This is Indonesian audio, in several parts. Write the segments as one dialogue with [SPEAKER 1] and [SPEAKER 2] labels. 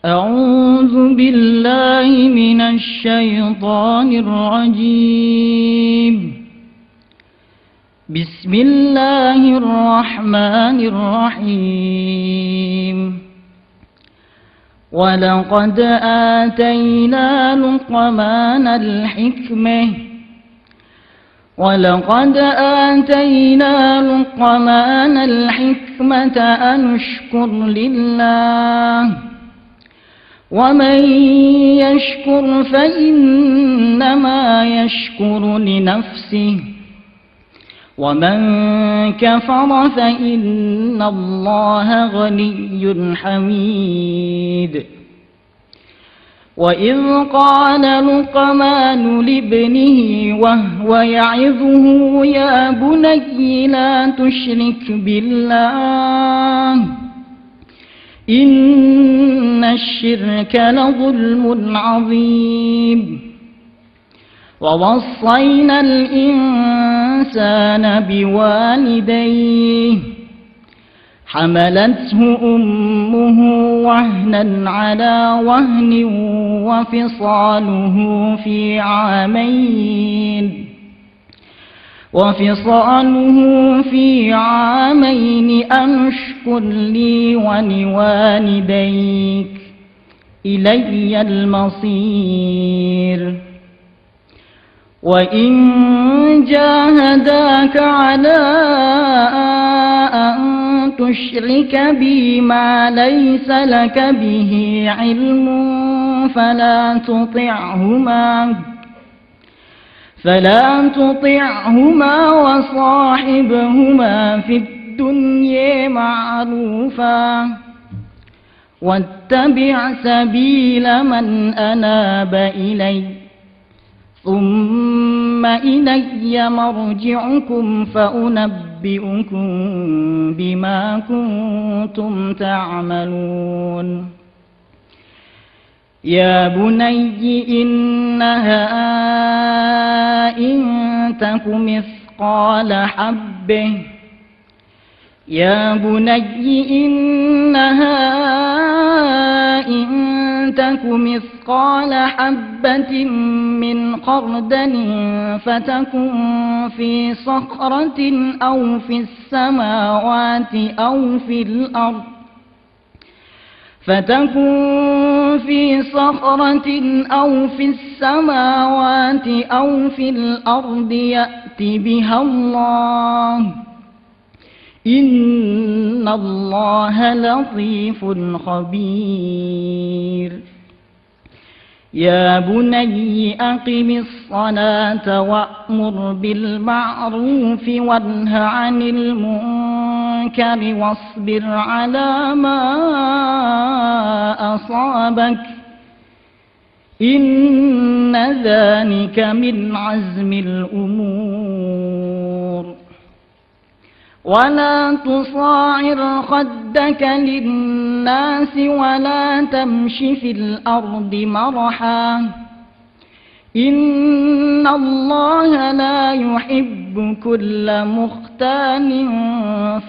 [SPEAKER 1] أعوذ بالله من الشيطان الرجيم. بسم الله الرحمن الرحيم. ولقد آتينا لقمان الحكمة أن اشكر لله، ومن يشكر فإنما يشكر لنفسه، ومن كفر فإن الله غني حميد. وإذ قال لقمان لابنه وهو يعظه يا بني لا تشرك بالله إن الشرك لظلم عظيم. ووصينا الإنسان بوالديه حملته أمه وهنا على وهن وفصاله في عامين أن اشكر لي ولوالديك إلي المصير. وإن جاهداك على أن تشرك بي ما ليس لك به علم فلا تطعهما وصاحبهما في الدنيا معروفا واتبع سبيل من أناب إلي ثم إلي مرجعكم فأنبئكم بما كنتم تعملون. يا بني إنها إن تك مثقال حبة من خردل فتكن في صخرة أو في السماوات أو في الأرض يأت بها الله إن الله لطيف خبير. يا بني أقم الصلاة وأمر بالمعروف وانه عن المنكر واصبر على ما أصابك إن ذلك من عزم الأمور. ولا تصاعر خدك للناس ولا تمش في الأرض مرحا إن الله لا يحب كل مختال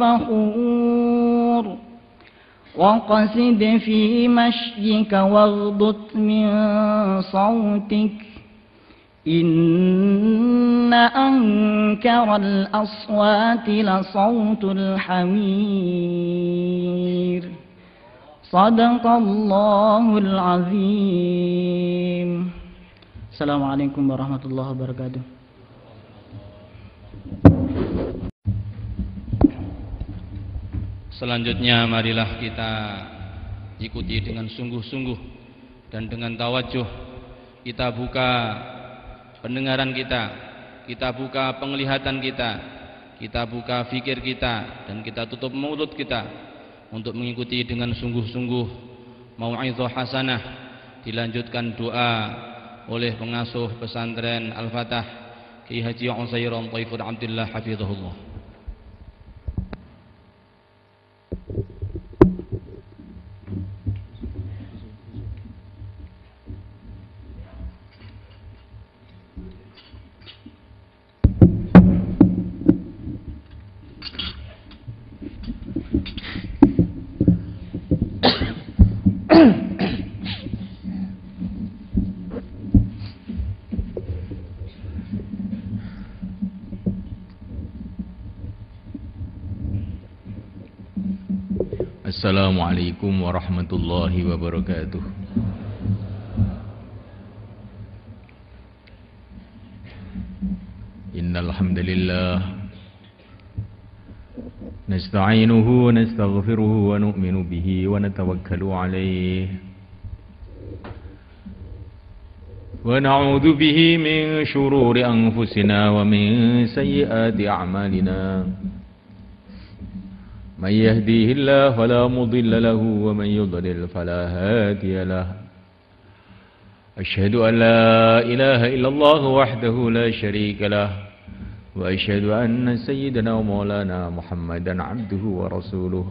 [SPEAKER 1] فخور. وقصد في مشيك واغضض من صوتك إن أنكر الأصوات لصوت الحمير. صدق الله العظيم. السلام عليكم ورحمة الله وبركاته.
[SPEAKER 2] Selanjutnya marilah kita ikuti dengan sungguh-sungguh dan dengan tawajuh. Kita buka pendengaran kita, kita buka penglihatan kita buka fikir kita, dan kita tutup mulut kita untuk mengikuti dengan sungguh-sungguh mau'izah hasanah. Dilanjutkan doa oleh pengasuh pesantren Al-Fatah Ki Haji Usairon Taifur Abdullah hafizahullah.
[SPEAKER 3] Assalamualaikum warahmatullahi wabarakatuh. Innal hamdalillah nasta'inuhu wa nastaghfiruhu wa nu'minu bihi wa natawakkalu alayhi wa na'udzu bihi min shururi anfusina wa min sayyiati a'malina. من يهديه الله فلا مضل له ومن يضلل فلا هادي له أشهد أن لا إله إلا الله وحده لا شريك له وأشهد أن سيدنا ومولانا محمدا عبده ورسوله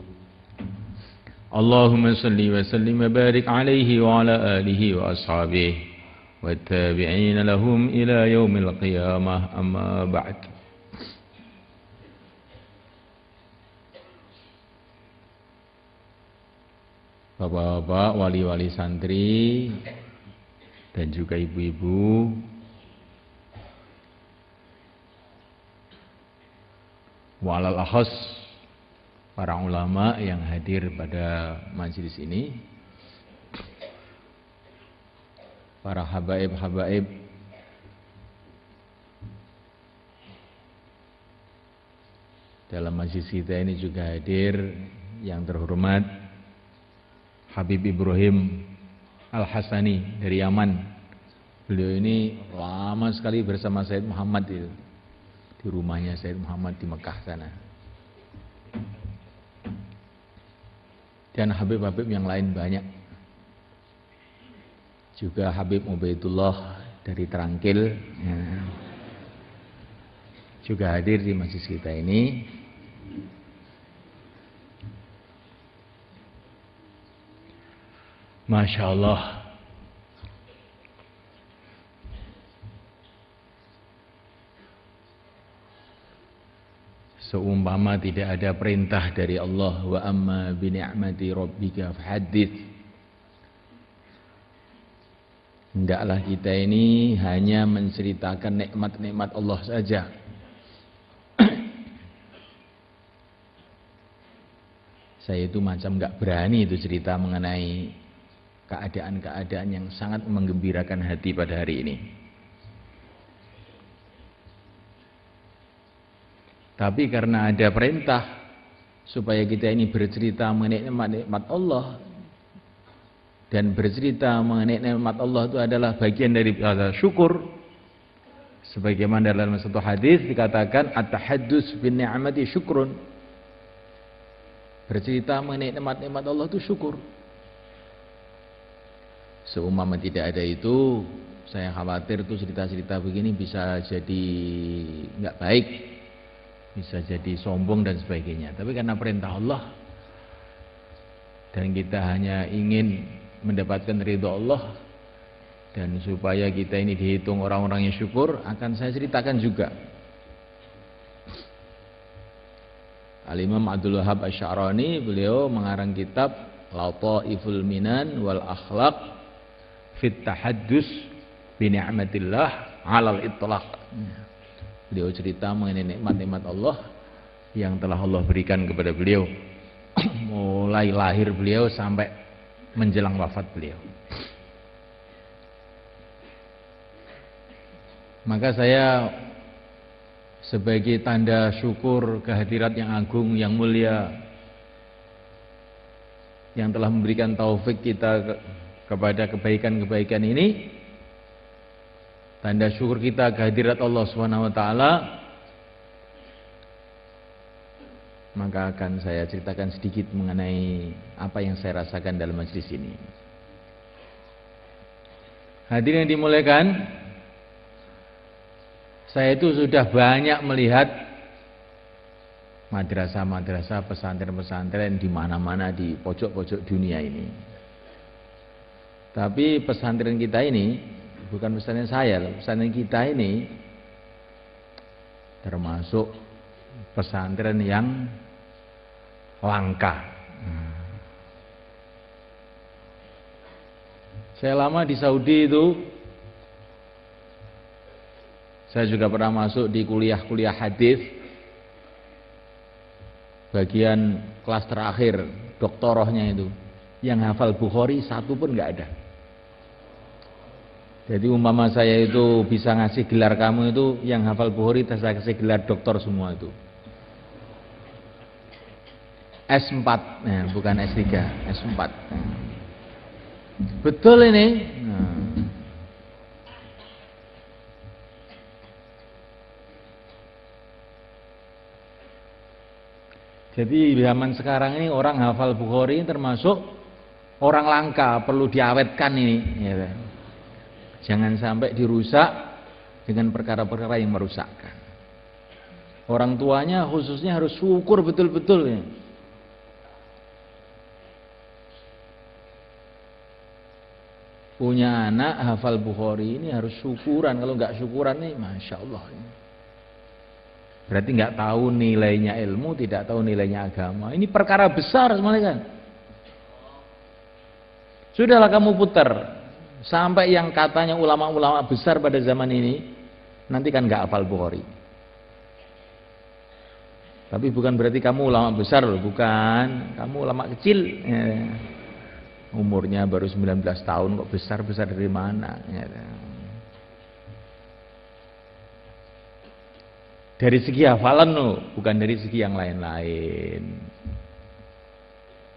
[SPEAKER 3] اللهم صل وسلم وبارك عليه وعلى آله وأصحابه والتابعين لهم إلى يوم القيامة أما بعد. Bapak-bapak, wali-wali santri, dan juga ibu-ibu, walal akhos, para ulama yang hadir pada majelis ini, para habaib-habaib, dalam majelis kita ini juga hadir yang terhormat Habib Ibrahim Al-Hasani dari Yaman. Beliau ini lama sekali bersama Sayyid Muhammad itu, di rumahnya Sayyid Muhammad di Mekah sana. Dan Habib-Habib yang lain banyak. Juga Habib Ubaidullah dari Trangkil juga hadir di masjid kita ini. Masya Allah, seumpama tidak ada perintah dari Allah, wa amma bi ni'mati rabbika fahaddits. Hendaklah kita ini hanya menceritakan nikmat-nikmat Allah saja. Saya itu macam gak berani itu cerita mengenai keadaan-keadaan yang sangat menggembirakan hati pada hari ini. Tapi karena ada perintah supaya kita ini bercerita mengenai nikmat-nikmat Allah, dan bercerita mengenai nikmat Allah itu adalah bagian dari syukur. Sebagaimana dalam satu hadis dikatakan at-tahaddus bin ni'mati syukrun. Bercerita mengenai nikmat-nikmat Allah itu syukur. Seumpama tidak ada itu, saya khawatir tuh cerita-cerita begini bisa jadi nggak baik, bisa jadi sombong dan sebagainya. Tapi karena perintah Allah dan kita hanya ingin mendapatkan ridho Allah, dan supaya kita ini dihitung orang-orang yang syukur, akan saya ceritakan juga. Al-Imam Abdul Wahab Asy-Sya'rani, beliau mengarang kitab Lataiful Minan wal Akhlaq fit tahaddus bi ni'matillah 'alal itlaq. Beliau cerita mengenai nikmat-nikmat Allah yang telah Allah berikan kepada beliau mulai lahir beliau sampai menjelang wafat beliau. Maka saya sebagai tanda syukur kehadirat yang agung, yang mulia, yang telah memberikan taufik kita kepada kebaikan-kebaikan ini, tanda syukur kita kehadirat Allah Subhanahu wa taala, maka akan saya ceritakan sedikit mengenai apa yang saya rasakan dalam majelis ini. Hadirin yang dimuliakan, saya itu sudah banyak melihat madrasah-madrasah, pesantren-pesantren di mana-mana di pojok-pojok dunia ini. Tapi pesantren kita ini, bukan pesantren saya, pesantren kita ini termasuk pesantren yang langka. Saya lama di Saudi itu, saya juga pernah masuk di kuliah-kuliah hadis. bagian kelas terakhir doktorohnya itu, yang hafal Bukhari satu pun nggak ada. Jadi umpama saya itu bisa ngasih gelar kamu itu, yang hafal Bukhari saya kasih gelar doktor semua itu. S4, nah, bukan S3, S4. Betul ini. Nah. Jadi zaman sekarang ini orang hafal Bukhari termasuk orang langka, perlu diawetkan ini. Ya. Jangan sampai dirusak dengan perkara-perkara yang merusakkan. Orang tuanya khususnya harus syukur betul-betul ya. Punya anak hafal Bukhari ini harus syukuran. Kalau nggak syukuran nih, masya Allah. Berarti nggak tahu nilainya ilmu, tidak tahu nilainya agama. Ini perkara besar semuanya kan. Sudahlah kamu putar sampai yang katanya ulama-ulama besar pada zaman ini, nanti kan nggak hafal Bukhari. Tapi bukan berarti kamu ulama besar loh, bukan. Kamu ulama kecil. Ya. Umurnya baru 19 tahun kok besar-besar dari mana ya. Dari segi hafalan loh, bukan dari segi yang lain-lain.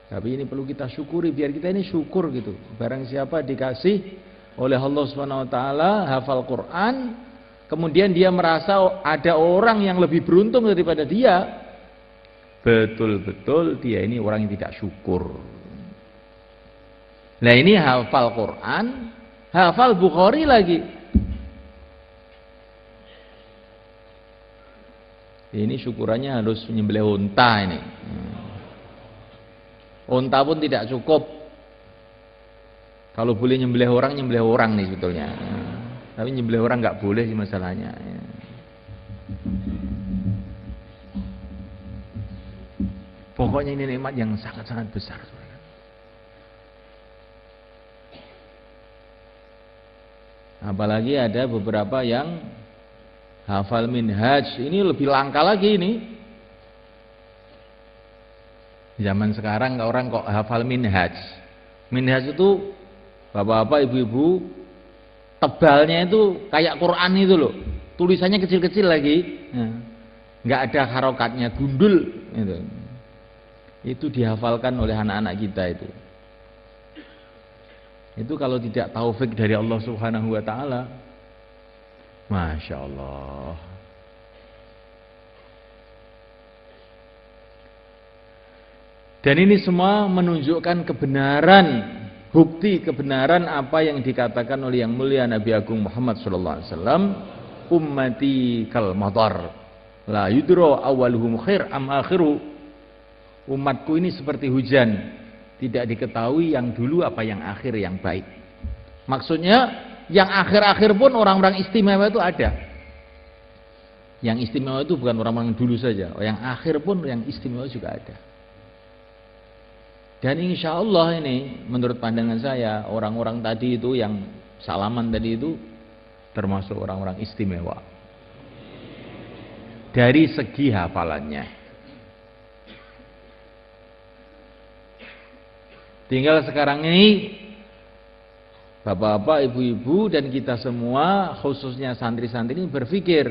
[SPEAKER 3] Tapi ini perlu kita syukuri, biar kita ini syukur gitu. Barang siapa dikasih oleh Allah Subhanahu wa taala hafal Quran, kemudian dia merasa ada orang yang lebih beruntung daripada dia, betul-betul dia ini orang yang tidak syukur. Nah ini hafal Quran, hafal Bukhari lagi. Ini syukurannya harus menyembelih unta ini. Unta pun tidak cukup. Kalau boleh nyembelih orang nih sebetulnya. Tapi nyembelih orang nggak boleh sih masalahnya. Pokoknya ini nikmat yang sangat-sangat besar. Apalagi ada beberapa yang hafal minhaj, ini lebih langka lagi ini. Zaman sekarang orang kok hafal minhaj. Minhaj itu bapak-bapak, ibu-ibu, tebalnya itu kayak Quran itu loh. Tulisannya kecil-kecil lagi. Nggak ada harokatnya, gundul gitu. Itu dihafalkan oleh anak-anak kita itu. Itu kalau tidak taufik dari Allah Subhanahu wa taala, masya Allah. Dan ini semua menunjukkan kebenaran, bukti kebenaran apa yang dikatakan oleh yang mulia Nabi Agung Muhammad sallallahu alaihi wasallam, ummati kal matar la yudro awaluhum khair am akhiru. Umatku ini seperti hujan, tidak diketahui yang dulu apa yang akhir yang baik. Maksudnya yang akhir-akhir pun orang-orang istimewa itu ada. Yang istimewa itu bukan orang-orang dulu saja, yang akhir pun yang istimewa juga ada. Dan insya Allah ini menurut pandangan saya, orang-orang tadi itu yang salaman tadi itu termasuk orang-orang istimewa dari segi hafalannya. Tinggal sekarang ini bapak-bapak, ibu-ibu dan kita semua khususnya santri-santri ini berpikir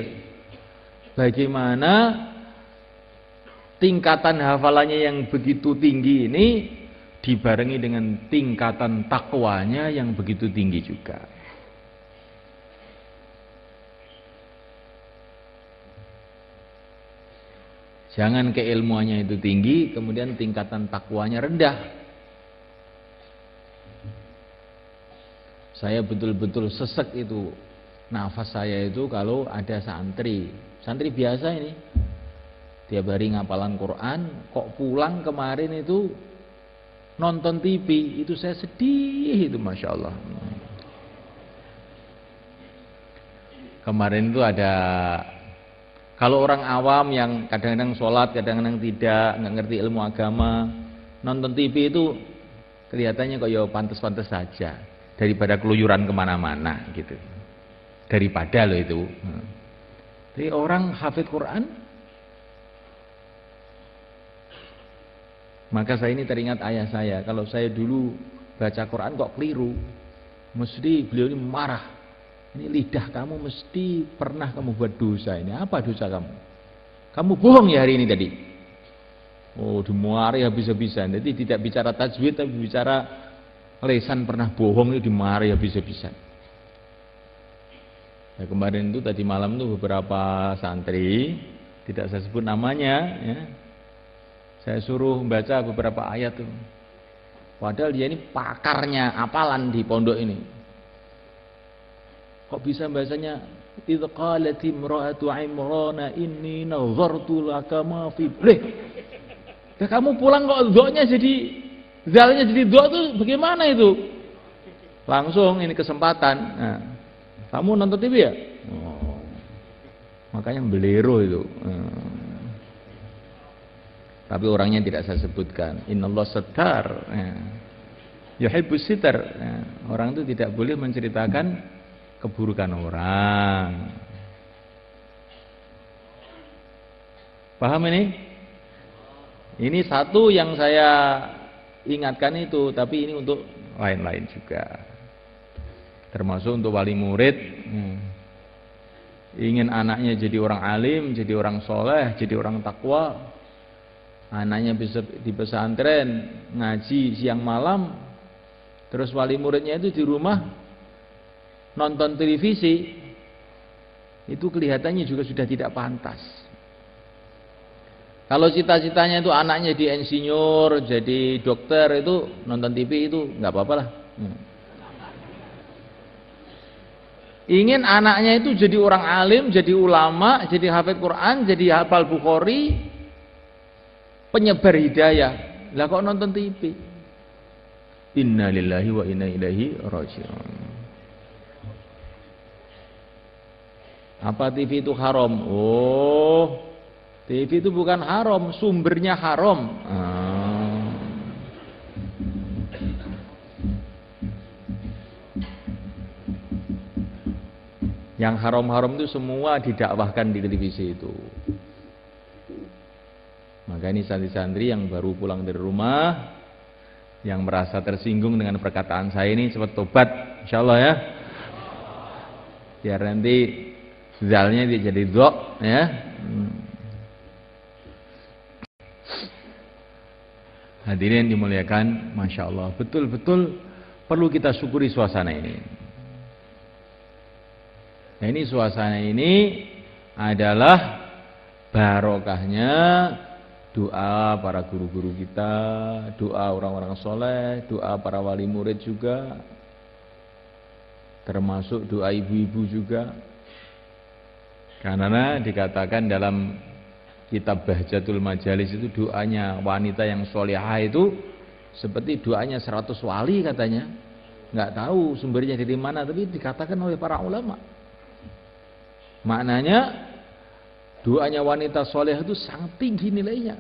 [SPEAKER 3] bagaimana tingkatan hafalannya yang begitu tinggi ini dibarengi dengan tingkatan takwanya yang begitu tinggi juga. Jangan keilmuannya itu tinggi kemudian tingkatan takwanya rendah. Saya betul-betul sesek itu nafas saya itu kalau ada santri biasa ini tiap hari ngapalan Quran, kok pulang kemarin itu nonton TV, itu saya sedih itu, masya Allah. Kemarin itu ada, kalau orang awam yang kadang-kadang sholat, kadang-kadang tidak, nggak ngerti ilmu agama, nonton TV itu kelihatannya kok ya pantas-pantas saja daripada keluyuran kemana-mana gitu, daripada loh itu. Jadi orang hafid Quran Maka saya ini teringat ayah saya. Kalau saya dulu baca Quran kok keliru, mesti beliau ini marah. Ini lidah kamu mesti pernah kamu buat dosa. Ini apa dosa kamu? Kamu bohong ya hari ini tadi. Oh, dimarahi habis-habisan. Jadi tidak bicara tajwid tapi bicara lesan pernah bohong itu dimarahi habis-habisan. Nah, kemarin itu tadi malam itu beberapa santri, tidak saya sebut namanya, ya, saya suruh membaca beberapa ayat tuh. Padahal dia ini pakarnya apalan di pondok ini. Kok bisa bahasanya idz qalat imra'atu Imran inni nazartu laka ma fi. Kamu pulang kok dzoknya jadi zalnya jadi dzok tuh bagaimana itu? Langsung ini kesempatan. Nah, kamu nonton TV ya? Oh, makanya belero itu. Tapi orangnya tidak saya sebutkan. Innallah satar. Yuhibbus sitar. Orang itu tidak boleh menceritakan keburukan orang. Paham ini? Ini satu yang saya ingatkan itu, tapi ini untuk lain-lain juga. Termasuk untuk wali murid. Ingin anaknya jadi orang alim, jadi orang soleh, jadi orang takwa. Anaknya bisa di pesantren, ngaji siang malam. Terus wali muridnya itu di rumah nonton televisi, itu kelihatannya juga sudah tidak pantas. Kalau cita-citanya itu anaknya di insinyur, jadi dokter, itu nonton TV itu nggak apa-apa lah. Ingin anaknya itu jadi orang alim, jadi ulama, jadi hafid Quran, jadi hafal Bukhari, penyebar hidayah. Lah kok nonton TV? Inna lillahi wa inna ilaihi raji'un. Apa TV itu haram? Oh, TV itu bukan haram, sumbernya haram. Yang haram-haram itu semua didakwahkan di televisi itu. Maka ini santri-santri yang baru pulang dari rumah, yang merasa tersinggung dengan perkataan saya ini, cepat tobat, insyaallah ya. Biar nanti zalnya dia jadi dzok, ya. Hadirin dimuliakan, masya Allah, betul-betul perlu kita syukuri suasana ini. Nah, ini suasana ini adalah barokahnya doa para guru-guru kita, doa orang-orang soleh, doa para wali murid juga, termasuk doa ibu-ibu juga. Karena dikatakan dalam kitab Bahjatul Majalis itu doanya wanita yang solehah itu seperti doanya 100 wali katanya. Nggak tahu sumbernya dari mana, tapi dikatakan oleh para ulama. Maknanya doanya wanita soleh itu sangat tinggi nilainya.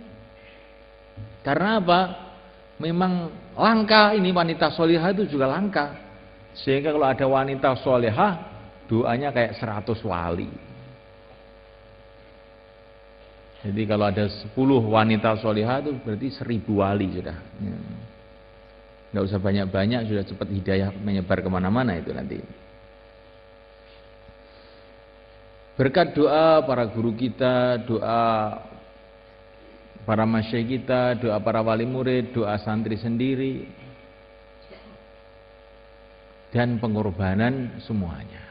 [SPEAKER 3] Karena apa? Memang langka ini wanita solehah itu juga langka. Sehingga kalau ada wanita solehah doanya kayak 100 wali. Jadi kalau ada 10 wanita solihah itu berarti 1000 wali sudah. Nggak usah banyak-banyak, sudah cepat hidayah menyebar kemana-mana itu nanti. Berkat doa para guru kita, doa para masyayikh kita, doa para wali murid, doa santri sendiri, dan pengorbanan semuanya.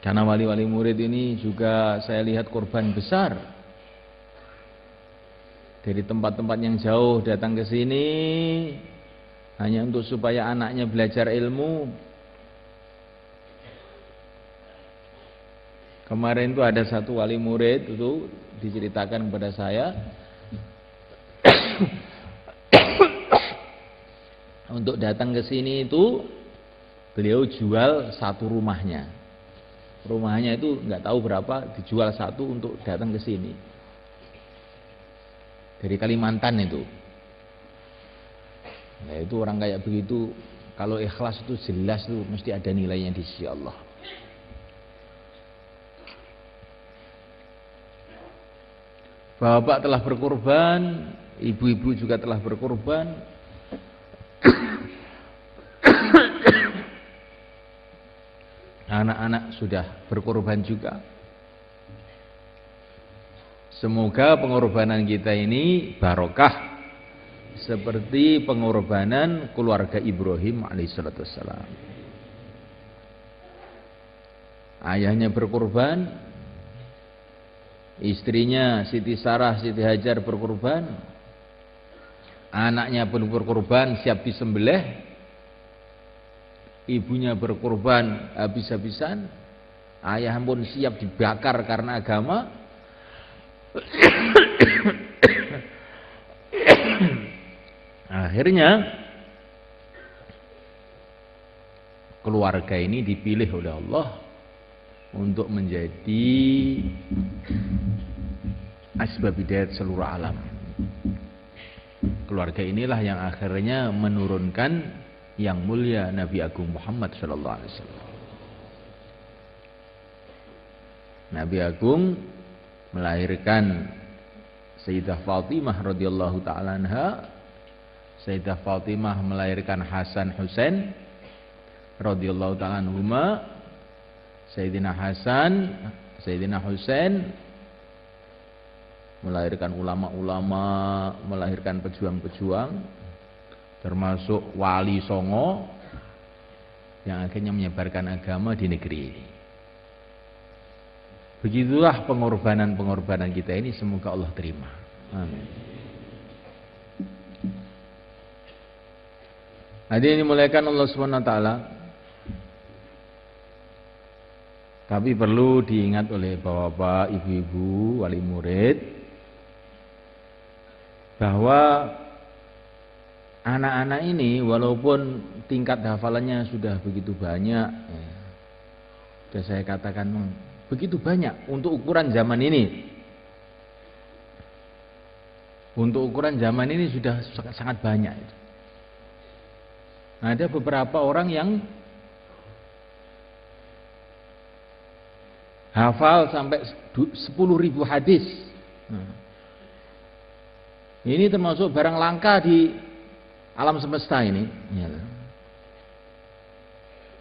[SPEAKER 3] Karena wali-wali murid ini juga saya lihat korban besar. Dari tempat-tempat yang jauh datang ke sini hanya untuk supaya anaknya belajar ilmu. Kemarin itu ada satu wali murid itu diceritakan kepada saya untuk datang ke sini itu beliau jual satu rumahnya. Rumahnya itu nggak tahu berapa, dijual satu untuk datang ke sini. Dari Kalimantan itu. Nah, itu orang kayak begitu, kalau ikhlas itu jelas tuh mesti ada nilainya di sisi Allah. Bapak telah berkorban, ibu-ibu juga telah berkorban. Anak-anak sudah berkorban juga. Semoga pengorbanan kita ini barokah seperti pengorbanan keluarga Ibrahim alaihissalatu wassalam. Ayahnya berkorban, istrinya Siti Sarah, Siti Hajar berkorban, anaknya pun berkorban siap disembelih, ibunya berkorban habis-habisan, ayah pun siap dibakar karena agama. Akhirnya keluarga ini dipilih oleh Allah untuk menjadi asbab hidayat seluruh alam. Keluarga inilah yang akhirnya menurunkan yang mulia Nabi Agung Muhammad sallallahu alaihi wasallam. Nabi Agung melahirkan Sayyidah Fatimah radhiyallahu taala anha. Sayyidah Fatimah melahirkan Hasan Husain radhiyallahu taala anhuma. Sayyidina Hasan, Sayyidina Husain melahirkan ulama-ulama, melahirkan pejuang-pejuang, termasuk Wali Songo yang akhirnya menyebarkan agama di negeri ini. Begitulah pengorbanan-pengorbanan kita ini, semoga Allah terima. Amin. Hadirin dimuliakan Allah Subhanahu wa taala. Tapi perlu diingat oleh bapak-bapak, ibu-ibu, wali murid bahwa anak-anak ini walaupun tingkat hafalannya sudah begitu banyak, sudah saya katakan begitu banyak untuk ukuran zaman ini. Untuk ukuran zaman ini sudah sangat banyak. Ada beberapa orang yang hafal sampai 10.000 hadis. Ini termasuk barang langka di alam semesta ini. Ya.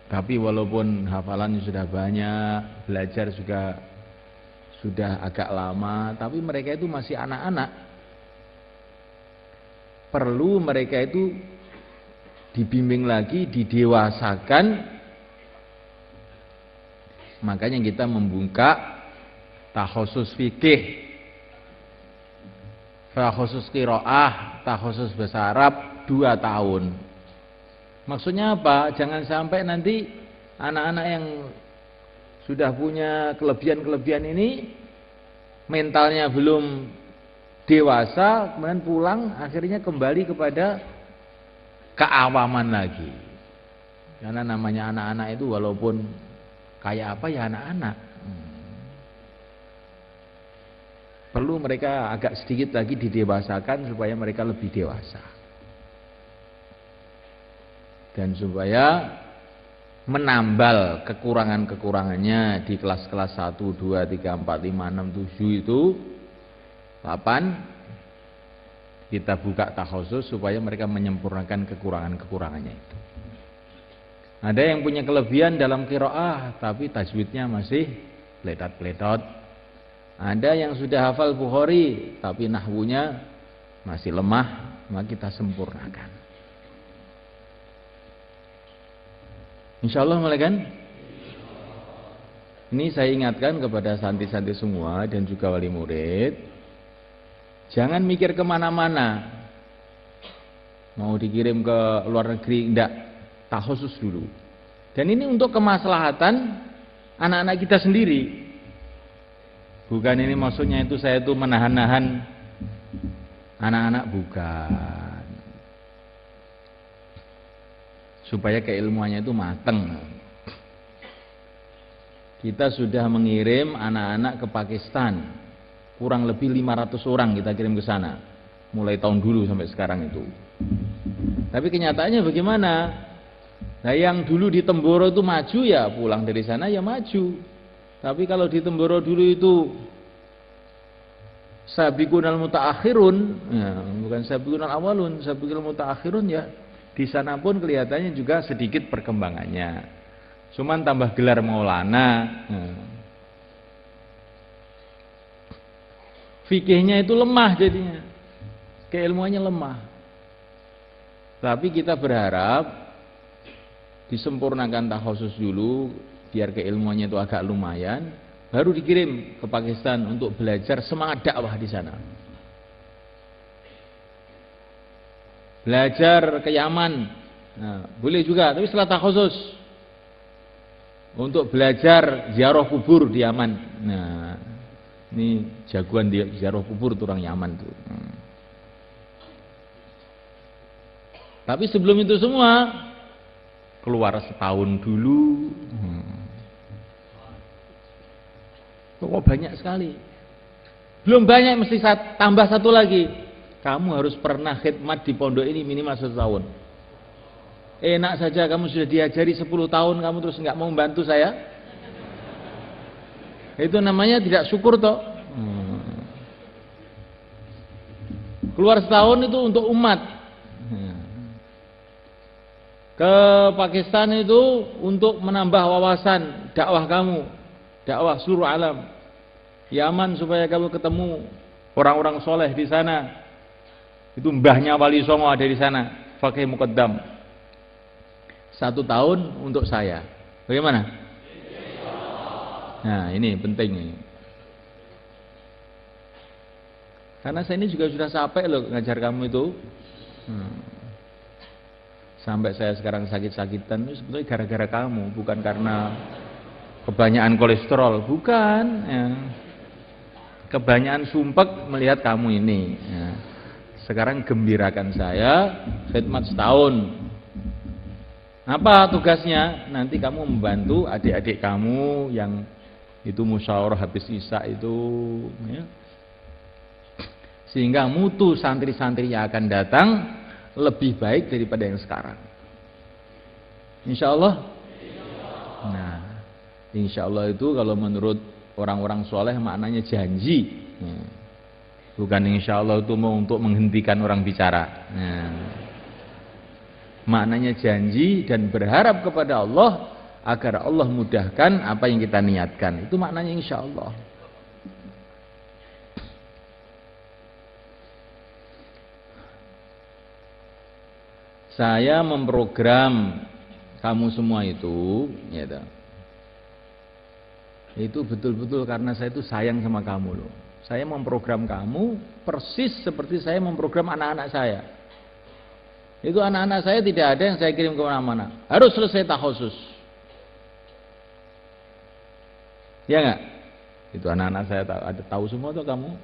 [SPEAKER 3] Tapi walaupun hafalannya sudah banyak, belajar juga sudah agak lama, tapi mereka itu masih anak-anak. Perlu mereka itu dibimbing lagi, didewasakan. Makanya kita membuka takhusus fikih, takhusus qiraah, takhusus bahasa Arab 2 tahun. Maksudnya apa? Jangan sampai nanti anak-anak yang sudah punya kelebihan-kelebihan ini mentalnya belum dewasa, kemudian pulang akhirnya kembali kepada keawaman lagi. Karena namanya anak-anak itu walaupun kayak apa ya anak-anak. Perlu mereka agak sedikit lagi didewasakan supaya mereka lebih dewasa. Dan supaya menambal kekurangan-kekurangannya di kelas-kelas 1, 2, 3, 4, 5, 6, 7 itu 8 kita buka takhusus supaya mereka menyempurnakan kekurangan-kekurangannya itu. Ada yang punya kelebihan dalam qiraah tapi tajwidnya masih peletot-peletot. Ada yang sudah hafal Bukhari tapi nahwunya masih lemah, maka kita sempurnakan. Insyaallah mulai kan? Ini saya ingatkan kepada santri-santri semua dan juga wali murid, jangan mikir kemana-mana. Mau dikirim ke luar negeri, enggak. Takhusus dulu. Dan ini untuk kemaslahatan anak-anak kita sendiri. Bukan ini maksudnya itu saya itu menahan-nahan anak-anak, bukan. Supaya keilmuannya itu mateng. Kita sudah mengirim anak-anak ke Pakistan. Kurang lebih 500 orang kita kirim ke sana. Mulai tahun dulu sampai sekarang itu. Tapi kenyataannya bagaimana? Nah yang dulu di Temboro itu maju ya pulang dari sana ya maju. Tapi kalau di Temboro dulu itu sabiqunal mutaakhirun, ya, bukan sabiqunal awalun, sabiqunal mutaakhirun ya. Di sana pun kelihatannya juga sedikit perkembangannya. Cuman tambah gelar Maulana. Ya. Fikihnya itu lemah jadinya. Keilmuannya lemah. Tapi kita berharap disempurnakan takhusus dulu biar keilmuannya itu agak lumayan, baru dikirim ke Pakistan untuk belajar semangat dakwah di sana. Belajar ke Yaman, nah, boleh juga, tapi setelah takhusus untuk belajar ziarah kubur di Yaman. Nah, ini jagoan di ziarah kubur tuh orang Yaman tuh. Tapi sebelum itu semua keluar setahun dulu. Kok banyak sekali. Belum banyak, mesti tambah satu lagi. Kamu harus pernah khidmat di pondok ini minimal 1 tahun. Enak saja kamu sudah diajari 10 tahun, kamu terus nggak mau membantu saya. Itu namanya tidak syukur toh. Keluar setahun itu untuk umat. Ke Pakistan itu untuk menambah wawasan dakwah kamu, dakwah seluruh alam. Yaman supaya kamu ketemu orang-orang soleh di sana. Itu mbahnya Wali Songo ada di sana, Fakih Muqaddam. 1 tahun untuk saya. Bagaimana? Nah, ini penting ini. Karena saya ini juga sudah capek loh ngajar kamu itu. Sampai saya sekarang sakit-sakitan itu sebetulnya gara-gara kamu, bukan karena kebanyakan kolesterol, bukan. Ya. Kebanyakan sumpek melihat kamu ini. Ya. Sekarang gembirakan saya, khidmat setahun. Apa tugasnya? Nanti kamu membantu adik-adik kamu yang itu musyawarah habis isya itu, ya. Sehingga mutu santri-santri yang akan datang lebih baik daripada yang sekarang. Insya Allah. Nah, insya Allah itu kalau menurut orang-orang soleh maknanya janji. Bukan insya Allah itu mau untuk menghentikan orang bicara. Nah, maknanya janji dan berharap kepada Allah agar Allah mudahkan apa yang kita niatkan. Itu maknanya insya Allah. Saya memprogram kamu semua itu, ya, itu betul-betul karena saya itu sayang sama kamu loh. Saya memprogram kamu persis seperti saya memprogram anak-anak saya. Itu anak-anak saya tidak ada yang saya kirim ke mana-mana. Harus selesai takhusus. Ya enggak? Itu anak-anak saya tahu semua tuh kamu.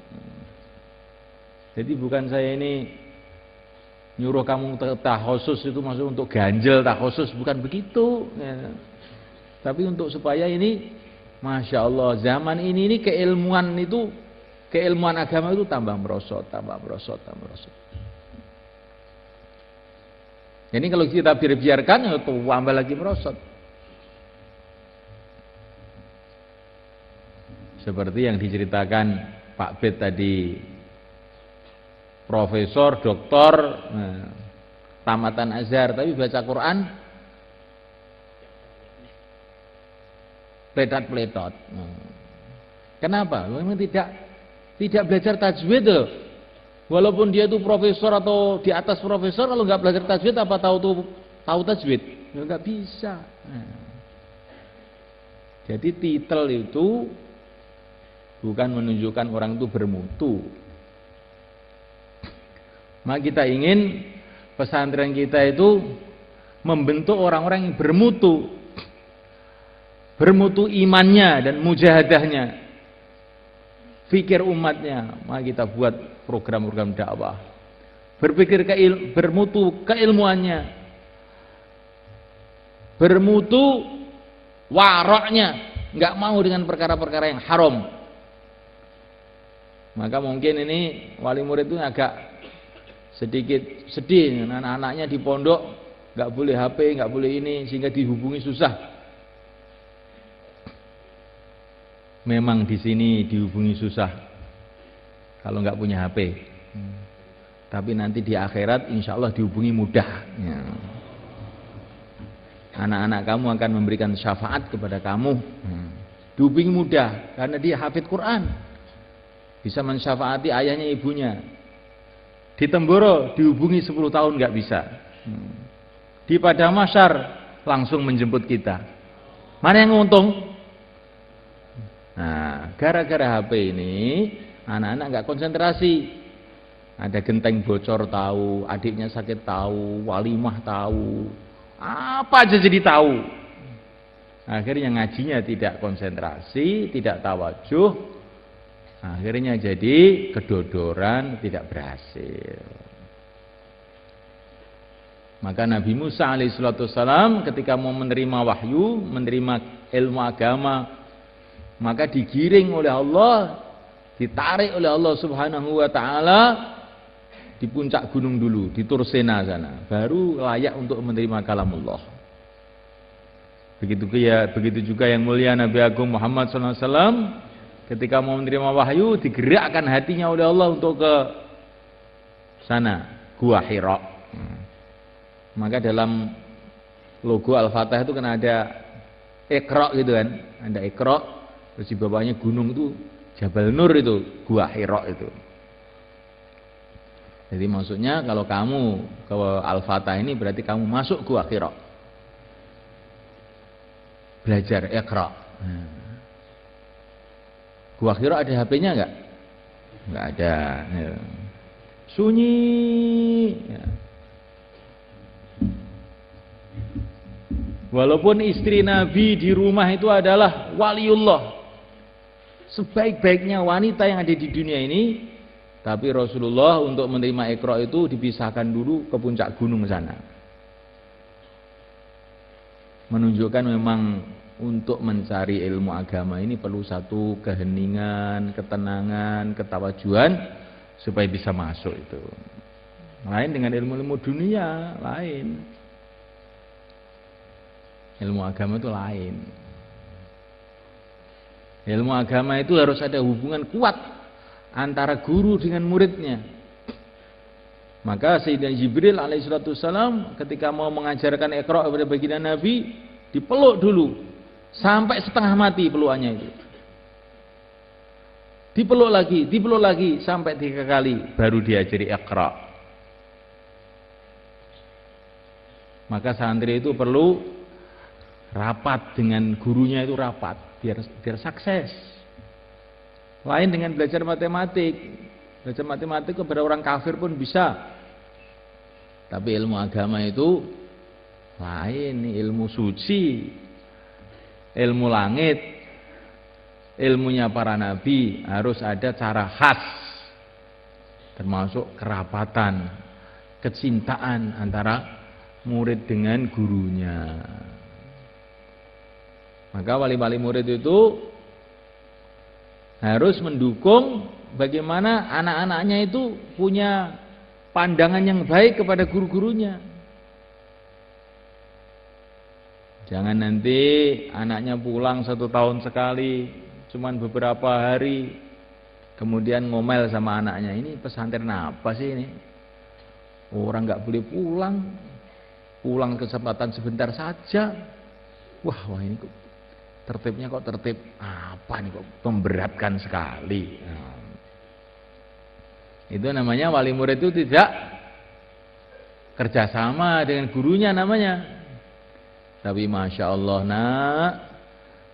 [SPEAKER 3] Jadi bukan saya ini nyuruh kamu takhusus itu maksud untuk ganjel takhusus, bukan begitu. Ya. Tapi untuk supaya ini, masya Allah, zaman ini keilmuan agama itu tambah merosot. Jadi kalau kita biarkan, ya tambah lagi merosot. Seperti yang diceritakan Pak Bet tadi, profesor, doktor, tamatan Azhar, tapi baca Quran pletot-pletot. Kenapa? Memang tidak belajar tajwid loh. Walaupun dia itu profesor atau di atas profesor, kalau nggak belajar tajwid apa tahu tajwid? Ya nggak bisa. Jadi titel itu bukan menunjukkan orang itu bermutu. Maka kita ingin pesantren kita itu membentuk orang-orang yang bermutu imannya dan mujahadahnya, fikir umatnya. Maka kita buat program-program dakwah, berpikir bermutu keilmuannya, bermutu waroknya, nggak mau dengan perkara-perkara yang haram. Maka mungkin ini wali murid itu agak sedikit sedih, anak-anaknya di pondok nggak boleh HP, nggak boleh ini, sehingga dihubungi susah. Memang di sini dihubungi susah. kalau nggak punya HP. Tapi nanti di akhirat insya Allah dihubungi mudah. Ya. Anak-anak kamu akan memberikan syafaat kepada kamu. Dihubungi mudah karena dia hafid Quran. Bisa mensyafaati ayahnya ibunya. Di Temboro dihubungi 10 tahun nggak bisa. Di Padang Masyar langsung menjemput kita. Mana yang untung? Nah, gara-gara HP ini anak-anak nggak konsentrasi. Ada genteng bocor tahu, adiknya sakit tahu, walimah tahu, apa aja jadi tahu. Akhirnya ngajinya tidak konsentrasi, tidak tawajuh. Akhirnya jadi kedodoran, tidak berhasil. Maka Nabi Musa alaihissalam ketika mau menerima wahyu, menerima ilmu agama, maka digiring oleh Allah, ditarik oleh Allah Subhanahu wa taala di puncak gunung dulu, di Tursena sana, baru layak untuk menerima kalamullah. Begitu juga yang mulia Nabi Agung Muhammad SAW ketika mau menerima wahyu, digerakkan hatinya oleh Allah untuk ke sana, Gua Hira. Maka dalam logo Al-Fatihah itu kan ada Iqra gitu kan, ada Iqra, terus di bawahnya gunung itu Jabal Nur itu, Gua Hira itu. Jadi maksudnya kalau kamu ke Al-Fatihah ini berarti kamu masuk Gua Hira. Belajar Iqra. Gua Hira ada HP-nya enggak? Enggak ada. Ya. Sunyi. Ya. Walaupun istri Nabi di rumah itu adalah waliullah, sebaik-baiknya wanita yang ada di dunia ini, tapi Rasulullah untuk menerima Iqra itu dipisahkan dulu ke puncak gunung sana. Menunjukkan memang untuk mencari ilmu agama ini perlu satu keheningan, ketenangan, ketawajuan supaya bisa masuk itu. Lain dengan ilmu-ilmu dunia, lain. Ilmu agama itu lain. Ilmu agama itu harus ada hubungan kuat antara guru dengan muridnya. Maka Sayyidina Jibril alaihissalam ketika mau mengajarkan Iqra kepada baginda Nabi, dipeluk dulu sampai setengah mati pelukannya itu. Dipeluk lagi sampai 3 kali baru diajari Iqra. Maka santri itu perlu rapat dengan gurunya, itu rapat biar sukses. Lain dengan belajar matematik. Belajar matematik kepada orang kafir pun bisa. Tapi ilmu agama itu lain, ilmu suci, ilmu langit, ilmunya para nabi harus ada cara khas, termasuk kerapatan, kecintaan antara murid dengan gurunya. Maka wali-wali murid itu harus mendukung bagaimana anak-anaknya itu punya pandangan yang baik kepada guru-gurunya. Jangan nanti anaknya pulang 1 tahun sekali, cuman beberapa hari, kemudian ngomel sama anaknya, ini pesantren apa sih ini? Orang nggak boleh pulang kesempatan sebentar saja. Wah ini kok tertibnya kok tertib apa nih, kok memberatkan sekali. Nah, itu namanya wali murid itu tidak kerjasama dengan gurunya namanya. Tapi Masya Allah nak,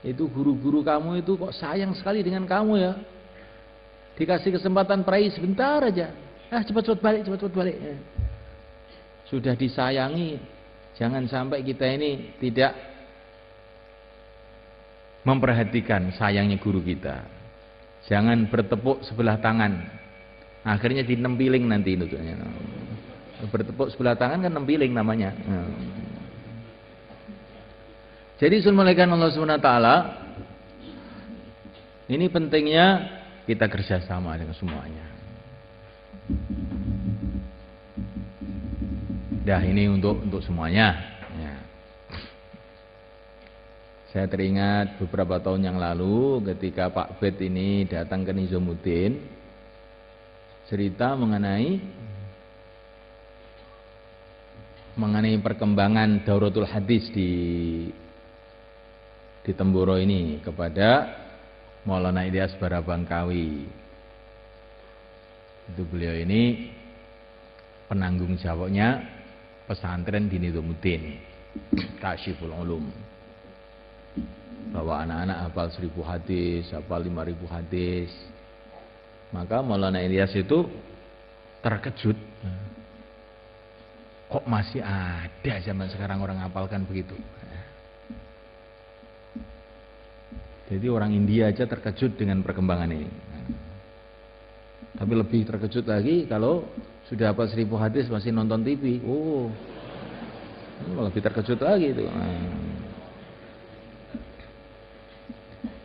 [SPEAKER 3] itu guru-guru kamu itu kok sayang sekali dengan kamu ya. Dikasih kesempatan prai sebentar aja, cepat-cepat balik. Sudah disayangi, jangan sampai kita ini tidak memperhatikan sayangnya guru kita. Jangan bertepuk sebelah tangan, akhirnya dinempiling nanti nutupnya. Bertepuk sebelah tangan kan nempiling namanya. Jadi Assalamualaikum Allah SWT, ini pentingnya kita kerjasama dengan semuanya. Dah ini untuk semuanya. Saya teringat beberapa tahun yang lalu ketika Pak Bet ini datang ke Nizamuddin, cerita mengenai perkembangan Dauratul Hadis di Temboro ini kepada Maulana Ilyas Barabangkawi. Itu beliau ini penanggung jawabnya pesantren di Nizamudin Kasyiful Ulum, bahwa anak-anak hafal 1000 hadis, hafal 5000 hadis. Maka Maulana Ilyas itu terkejut, kok masih ada zaman sekarang orang hafalkan begitu. Jadi orang India aja terkejut dengan perkembangan ini. Tapi lebih terkejut lagi kalau sudah hafal 1000 hadis masih nonton TV. Oh, lebih terkejut lagi itu.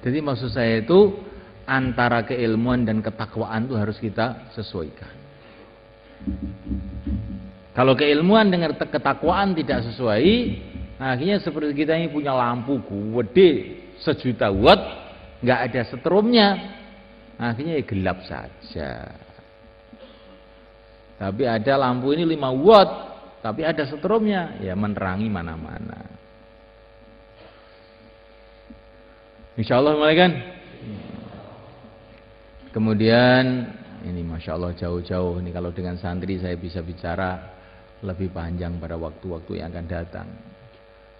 [SPEAKER 3] Jadi maksud saya itu antara keilmuan dan ketakwaan itu harus kita sesuaikan. Kalau keilmuan dengan ketakwaan tidak sesuai, akhirnya seperti kita ini punya lampu gede 1.000.000 watt, nggak ada setrumnya, akhirnya ya gelap saja. Tapi ada lampu ini 5 watt, tapi ada setrumnya, ya menerangi mana-mana. Insya Allah mulai kan. Kemudian ini Masya Allah jauh-jauh ini, kalau dengan santri saya bisa bicara lebih panjang pada waktu-waktu yang akan datang.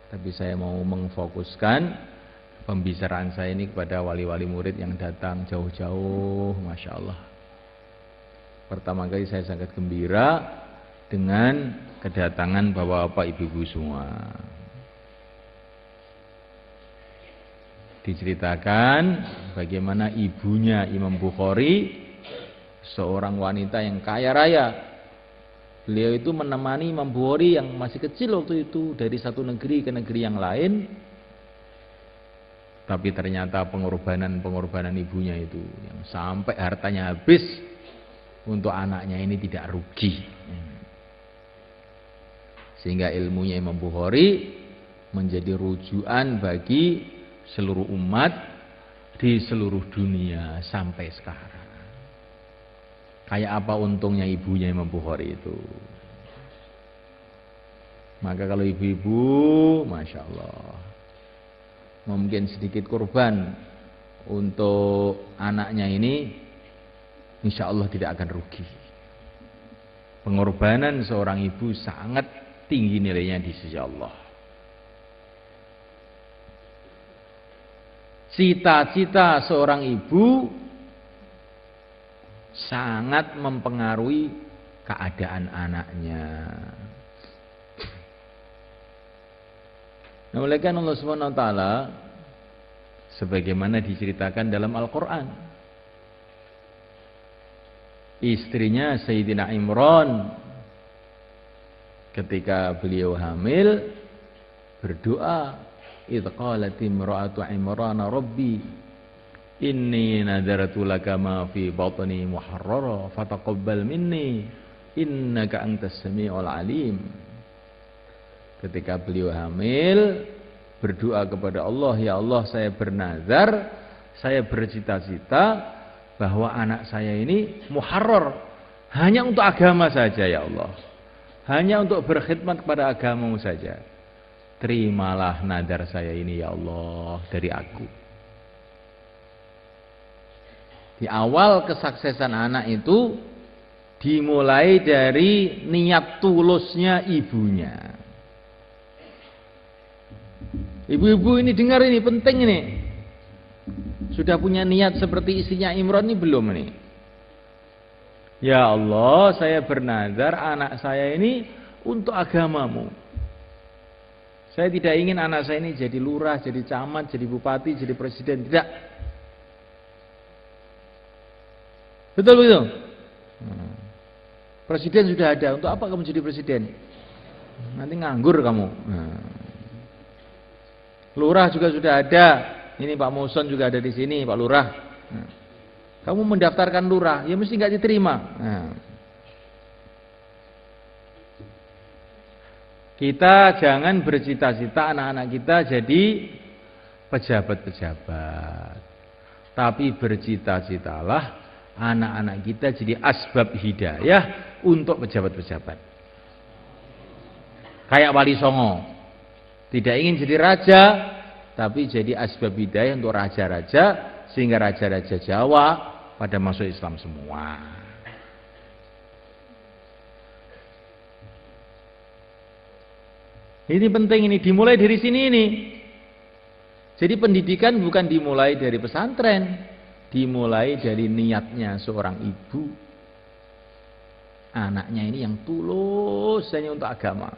[SPEAKER 3] Tapi saya mau mengfokuskan pembicaraan saya ini kepada wali-wali murid yang datang jauh-jauh, Masya Allah. Pertama kali saya sangat gembira dengan kedatangan bapak-bapak ibu-ibu semua. Diceritakan bagaimana ibunya Imam Bukhari, seorang wanita yang kaya raya. Beliau itu menemani Imam Bukhari yang masih kecil waktu itu dari satu negeri ke negeri yang lain. Tapi ternyata pengorbanan ibunya itu yang sampai hartanya habis untuk anaknya ini tidak rugi. Sehingga ilmunya Imam Bukhari menjadi rujukan bagi seluruh umat di seluruh dunia sampai sekarang. Kayak apa untungnya ibunya Imam Bukhari itu. Maka kalau ibu-ibu, Masya Allah, mungkin sedikit korban untuk anaknya ini, insya Allah tidak akan rugi. Pengorbanan seorang ibu sangat tinggi nilainya di sisi Allah. Cita-cita seorang ibu sangat mempengaruhi keadaan anaknya. Nah, oleh karena Allah Subhanahu wa taala sebagaimana diceritakan dalam Al-Qur'an, istrinya Sayyidina Imran ketika beliau hamil berdoa, idz qalat imra'atu Imran rabbi inni nadartu laka ma fi batni muharrara fataqabbal minni innaka antas samiul alim. Ketika beliau hamil berdoa kepada Allah, ya Allah, saya bernazar, saya bercita-cita bahwa anak saya ini muharrar, hanya untuk agama saja ya Allah, hanya untuk berkhidmat kepada agamamu saja. Terimalah nadar saya ini ya Allah dari aku. Di awal kesuksesan anak itu dimulai dari niat tulusnya ibunya. Ibu-ibu ini dengar ini, penting ini. Sudah punya niat seperti istrinya Imran ini belum ini? Ya Allah, saya bernazar anak saya ini untuk agamamu. Saya tidak ingin anak saya ini jadi lurah, jadi camat, jadi bupati, jadi presiden. Tidak. Betul begitu? Presiden sudah ada. Untuk apa kamu jadi presiden? Nanti nganggur kamu. Lurah juga sudah ada. Ini Pak Muson juga ada di sini, Pak Lurah. Kamu mendaftarkan lurah, ya mesti nggak diterima. Kita jangan bercita-cita anak-anak kita jadi pejabat-pejabat. Tapi bercita-citalah anak-anak kita jadi asbab hidayah untuk pejabat-pejabat. Kayak Wali Songo, tidak ingin jadi raja, tapi jadi asbab hidayah untuk raja-raja, sehingga raja-raja Jawa pada masuk Islam semua. Ini penting, ini dimulai dari sini ini. Jadi pendidikan bukan dimulai dari pesantren, dimulai dari niatnya seorang ibu. Anaknya ini yang tulus hanya untuk agama.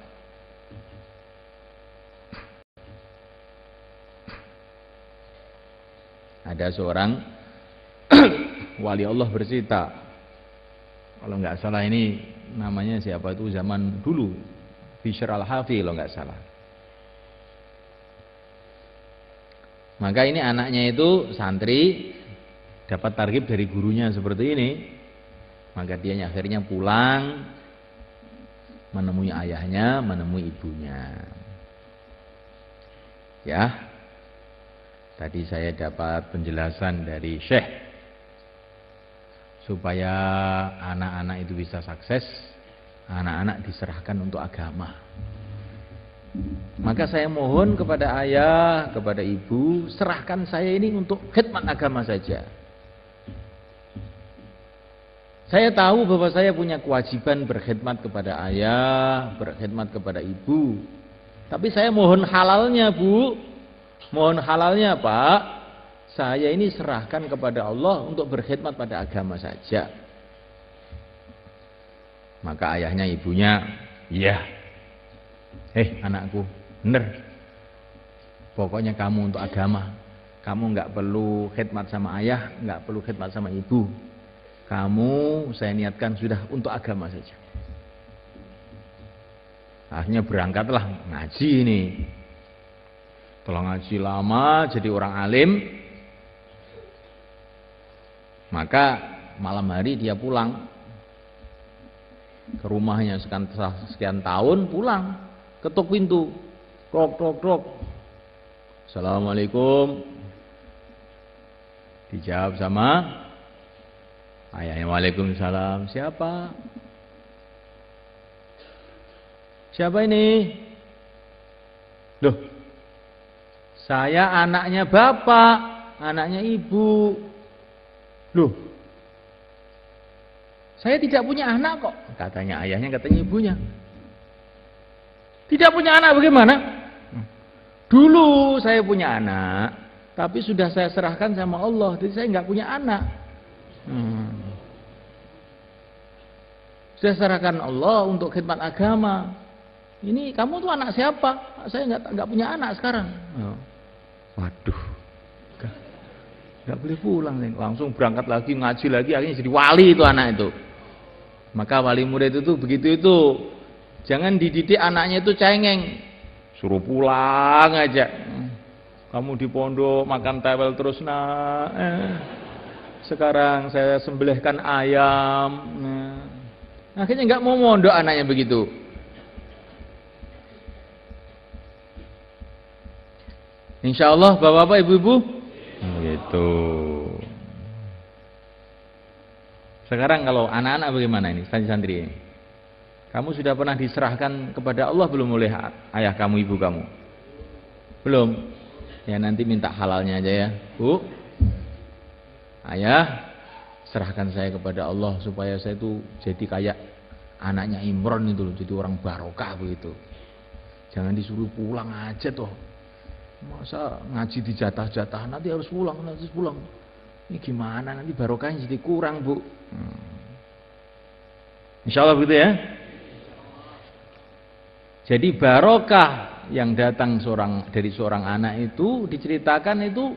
[SPEAKER 3] Ada seorang wali Allah bercerita, kalau nggak salah ini namanya siapa itu zaman dulu, Bishr al-Hafi kalau nggak salah. Maka ini anaknya itu santri, dapat targhib dari gurunya seperti ini. Maka dia akhirnya pulang menemui ayahnya, menemui ibunya. Ya, tadi saya dapat penjelasan dari Syekh supaya anak-anak itu bisa sukses, anak-anak diserahkan untuk agama. Maka saya mohon kepada ayah, kepada ibu, serahkan saya ini untuk khidmat agama saja. Saya tahu bahwa saya punya kewajiban berkhidmat kepada ayah, berkhidmat kepada ibu. Tapi saya mohon halalnya, Bu. Mohon halalnya, Pak. Saya ini serahkan kepada Allah untuk berkhidmat pada agama saja. Maka ayahnya, ibunya, iya. Anakku, bener. Pokoknya kamu untuk agama. Kamu nggak perlu khidmat sama ayah, nggak perlu khidmat sama ibu. Kamu saya niatkan sudah untuk agama saja. Akhirnya berangkatlah ngaji ini. Setelah ngaji lama jadi orang alim, maka malam hari dia pulang ke rumahnya sekian tahun, pulang ketuk pintu, krok krok krok, Assalamualaikum. Dijawab sama ayahnya, Waalaikumsalam. Siapa? Siapa ini? Loh, saya anaknya bapak, anaknya ibu. Loh, saya tidak punya anak kok. Katanya ayahnya, katanya ibunya. Tidak punya anak bagaimana? Dulu saya punya anak, tapi sudah saya serahkan sama Allah, jadi saya nggak punya anak. Sudah serahkan Allah untuk khidmat agama. Ini kamu tuh anak siapa? Saya nggak punya anak sekarang. Waduh, nggak boleh pulang nih. Langsung berangkat lagi, ngaji lagi, akhirnya jadi wali itu anak itu. Maka wali murid itu begitu itu. Jangan dididik anaknya itu cengeng, suruh pulang aja. Kamu di pondok makan tewel terus nak. Sekarang saya sembelihkan ayam. Akhirnya nggak mau mondok anaknya begitu. Insya Allah bapak-bapak, ibu-ibu, gitu. Sekarang kalau anak-anak bagaimana ini, santri-santri ini? Kamu sudah pernah diserahkan kepada Allah belum oleh ayah kamu, ibu kamu? Belum? Ya nanti minta halalnya aja ya, Bu. Ayah, serahkan saya kepada Allah supaya saya itu jadi kayak anaknya Imron itu loh, jadi orang barokah begitu. Jangan disuruh pulang aja toh. Masa ngaji di jatah-jatah, nanti harus pulang, nanti harus pulang. Ini gimana, nanti barokahnya jadi kurang, Bu. Insya Allah begitu ya. Jadi barokah yang datang dari seorang anak itu diceritakan itu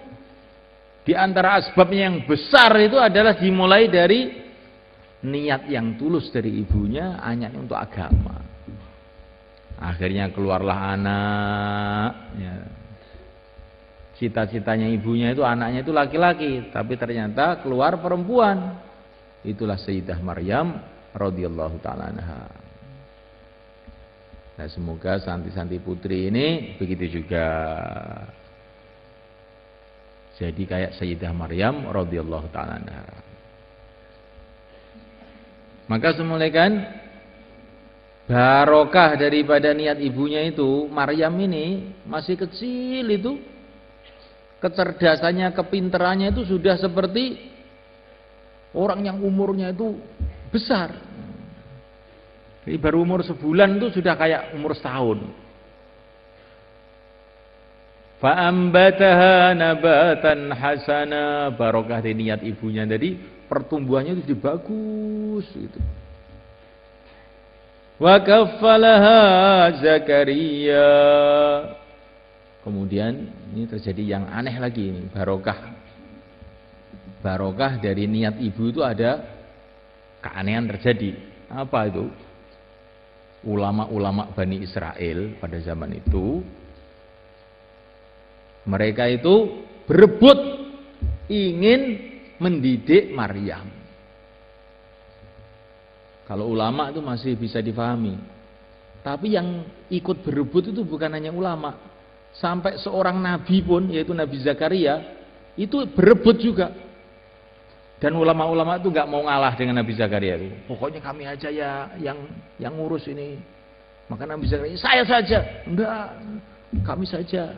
[SPEAKER 3] di antara asbabnya yang besar itu adalah dimulai dari niat yang tulus dari ibunya, anaknya untuk agama. Akhirnya keluarlah anak, ya. Cita-citanya ibunya itu anaknya itu laki-laki, tapi ternyata keluar perempuan. Itulah Sayyidah Maryam radhiyallahu taala anha. Nah, semoga santri-santri putri ini begitu juga. Jadi kayak Sayyidah Maryam radhiyallahu taala anha. Maka semulaikan barokah daripada niat ibunya itu, Maryam ini masih kecil itu, kecerdasannya, kepinterannya itu sudah seperti orang yang umurnya itu besar. Jadi baru umur sebulan itu sudah kayak umur setahun. Fa'ambataha nabatan hasana, barokah dari niat ibunya, jadi pertumbuhannya itu bagus gitu. Wa kaffalaha Zakaria. Kemudian ini terjadi yang aneh lagi ini, barokah. Barokah dari niat ibu itu ada keanehan terjadi. Apa itu? Ulama-ulama Bani Israel pada zaman itu, mereka itu berebut ingin mendidik Maryam. Kalau ulama itu masih bisa difahami. Tapi yang ikut berebut itu bukan hanya ulama. Sampai seorang nabi pun, yaitu Nabi Zakaria, itu berebut juga. Dan ulama-ulama itu nggak mau ngalah dengan Nabi Zakaria itu. Pokoknya kami aja ya yang ngurus ini. Maka Nabi Zakaria, saya saja. Enggak, kami saja.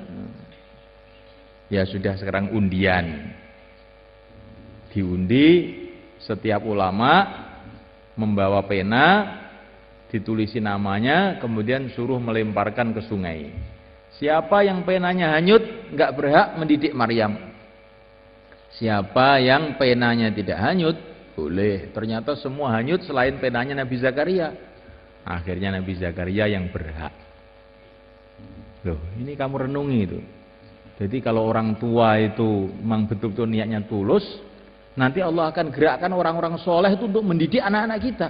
[SPEAKER 3] Ya sudah, sekarang undian. Diundi, setiap ulama membawa pena, ditulisi namanya, kemudian suruh melemparkan ke sungai. Siapa yang penanya hanyut, nggak berhak mendidik Maryam. Siapa yang penanya tidak hanyut, boleh. Ternyata semua hanyut selain penanya Nabi Zakaria. Akhirnya Nabi Zakaria yang berhak. Loh, ini kamu renungi itu. Jadi kalau orang tua itu memang betul-betul niatnya tulus, nanti Allah akan gerakkan orang-orang soleh itu untuk mendidik anak-anak kita.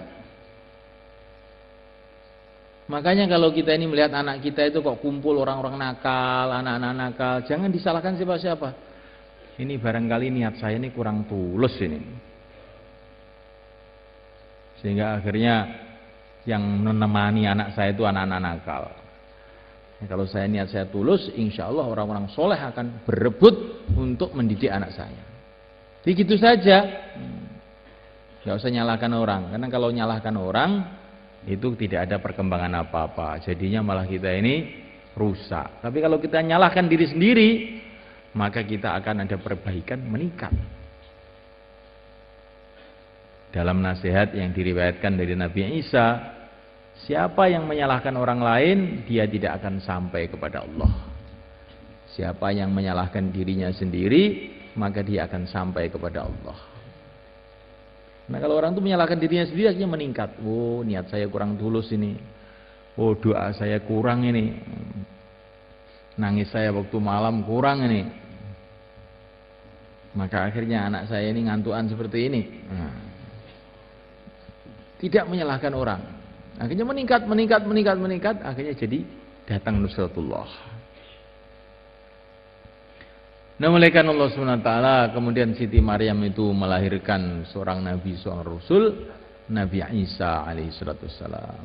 [SPEAKER 3] Makanya kalau kita ini melihat anak kita itu kok kumpul orang-orang nakal, anak-anak nakal, jangan disalahkan siapa-siapa. Ini barangkali niat saya ini kurang tulus ini. Sehingga akhirnya yang menemani anak saya itu anak-anak nakal. Kalau saya niat saya tulus, insya Allah orang-orang soleh akan berebut untuk mendidik anak saya. Jadi gitu saja, nggak usah nyalahkan orang. Karena kalau nyalahkan orang itu tidak ada perkembangan apa-apa. Jadinya malah kita ini rusak. Tapi kalau kita nyalahkan diri sendiri, maka kita akan ada perbaikan meningkat. Dalam nasihat yang diriwayatkan dari Nabi Isa, siapa yang menyalahkan orang lain, dia tidak akan sampai kepada Allah. Siapa yang menyalahkan dirinya sendiri, maka dia akan sampai kepada Allah. Nah kalau orang itu menyalahkan dirinya sendiri, akhirnya meningkat. Oh, niat saya kurang tulus ini. Oh, doa saya kurang ini. Nangis saya waktu malam kurang ini. Maka akhirnya anak saya ini ngantuan seperti ini. Tidak menyalahkan orang. Akhirnya meningkat, akhirnya jadi datang nusratullah. Nah, malaikat Allah SWT, kemudian Siti Maryam itu melahirkan seorang nabi, seorang rasul, Nabi Isa alaihissalam.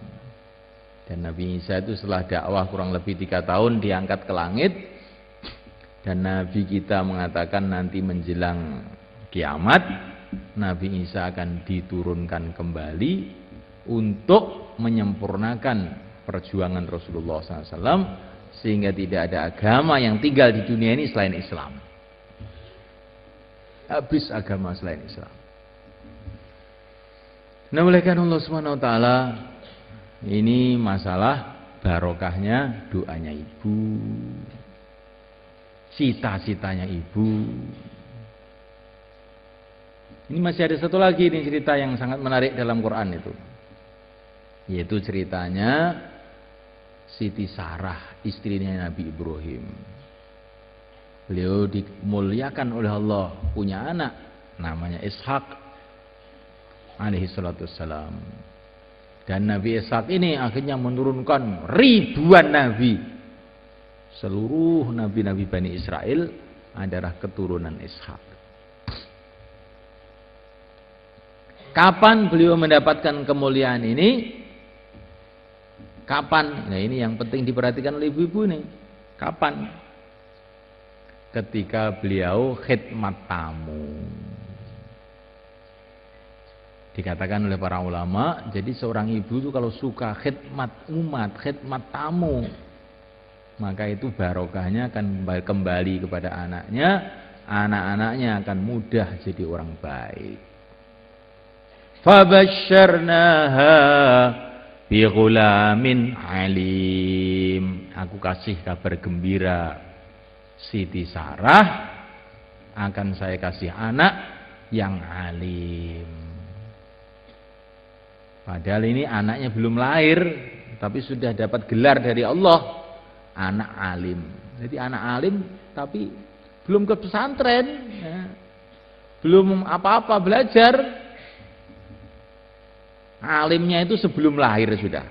[SPEAKER 3] Dan Nabi Isa itu setelah dakwah kurang lebih 3 tahun diangkat ke langit. Dan Nabi kita mengatakan nanti menjelang kiamat, Nabi Isa akan diturunkan kembali untuk menyempurnakan perjuangan Rasulullah SAW, sehingga tidak ada agama yang tinggal di dunia ini selain Islam. Habis agama selain Islam. Nah, oleh karena Allah Subhanahu wa taala, ini masalah barokahnya doanya ibu, cita-citanya ibu. Ini masih ada satu lagi nih cerita yang sangat menarik dalam Quran itu. Yaitu ceritanya Siti Sarah, istrinya Nabi Ibrahim. Beliau dimuliakan oleh Allah, punya anak namanya Ishak alaihi salatu wassalam. Dan Nabi Ishak ini akhirnya menurunkan ribuan nabi. Seluruh nabi-nabi Bani Israel adalah keturunan Ishak. Kapan beliau mendapatkan kemuliaan ini? Kapan? Nah, ini yang penting diperhatikan oleh ibu-ibu nih. Kapan? Ketika beliau khidmat tamu. Dikatakan oleh para ulama, jadi seorang ibu itu kalau suka khidmat umat, khidmat tamu, maka itu barokahnya akan kembali kepada anaknya, anak-anaknya akan mudah jadi orang baik. Fabasyarnaha bi ghulamin alim. Aku kasih kabar gembira Siti Sarah akan saya kasih anak yang alim. Padahal ini anaknya belum lahir, tapi sudah dapat gelar dari Allah, anak alim. Jadi anak alim tapi belum ke pesantren, ya. Belum apa-apa belajar. Alimnya itu sebelum lahir sudah.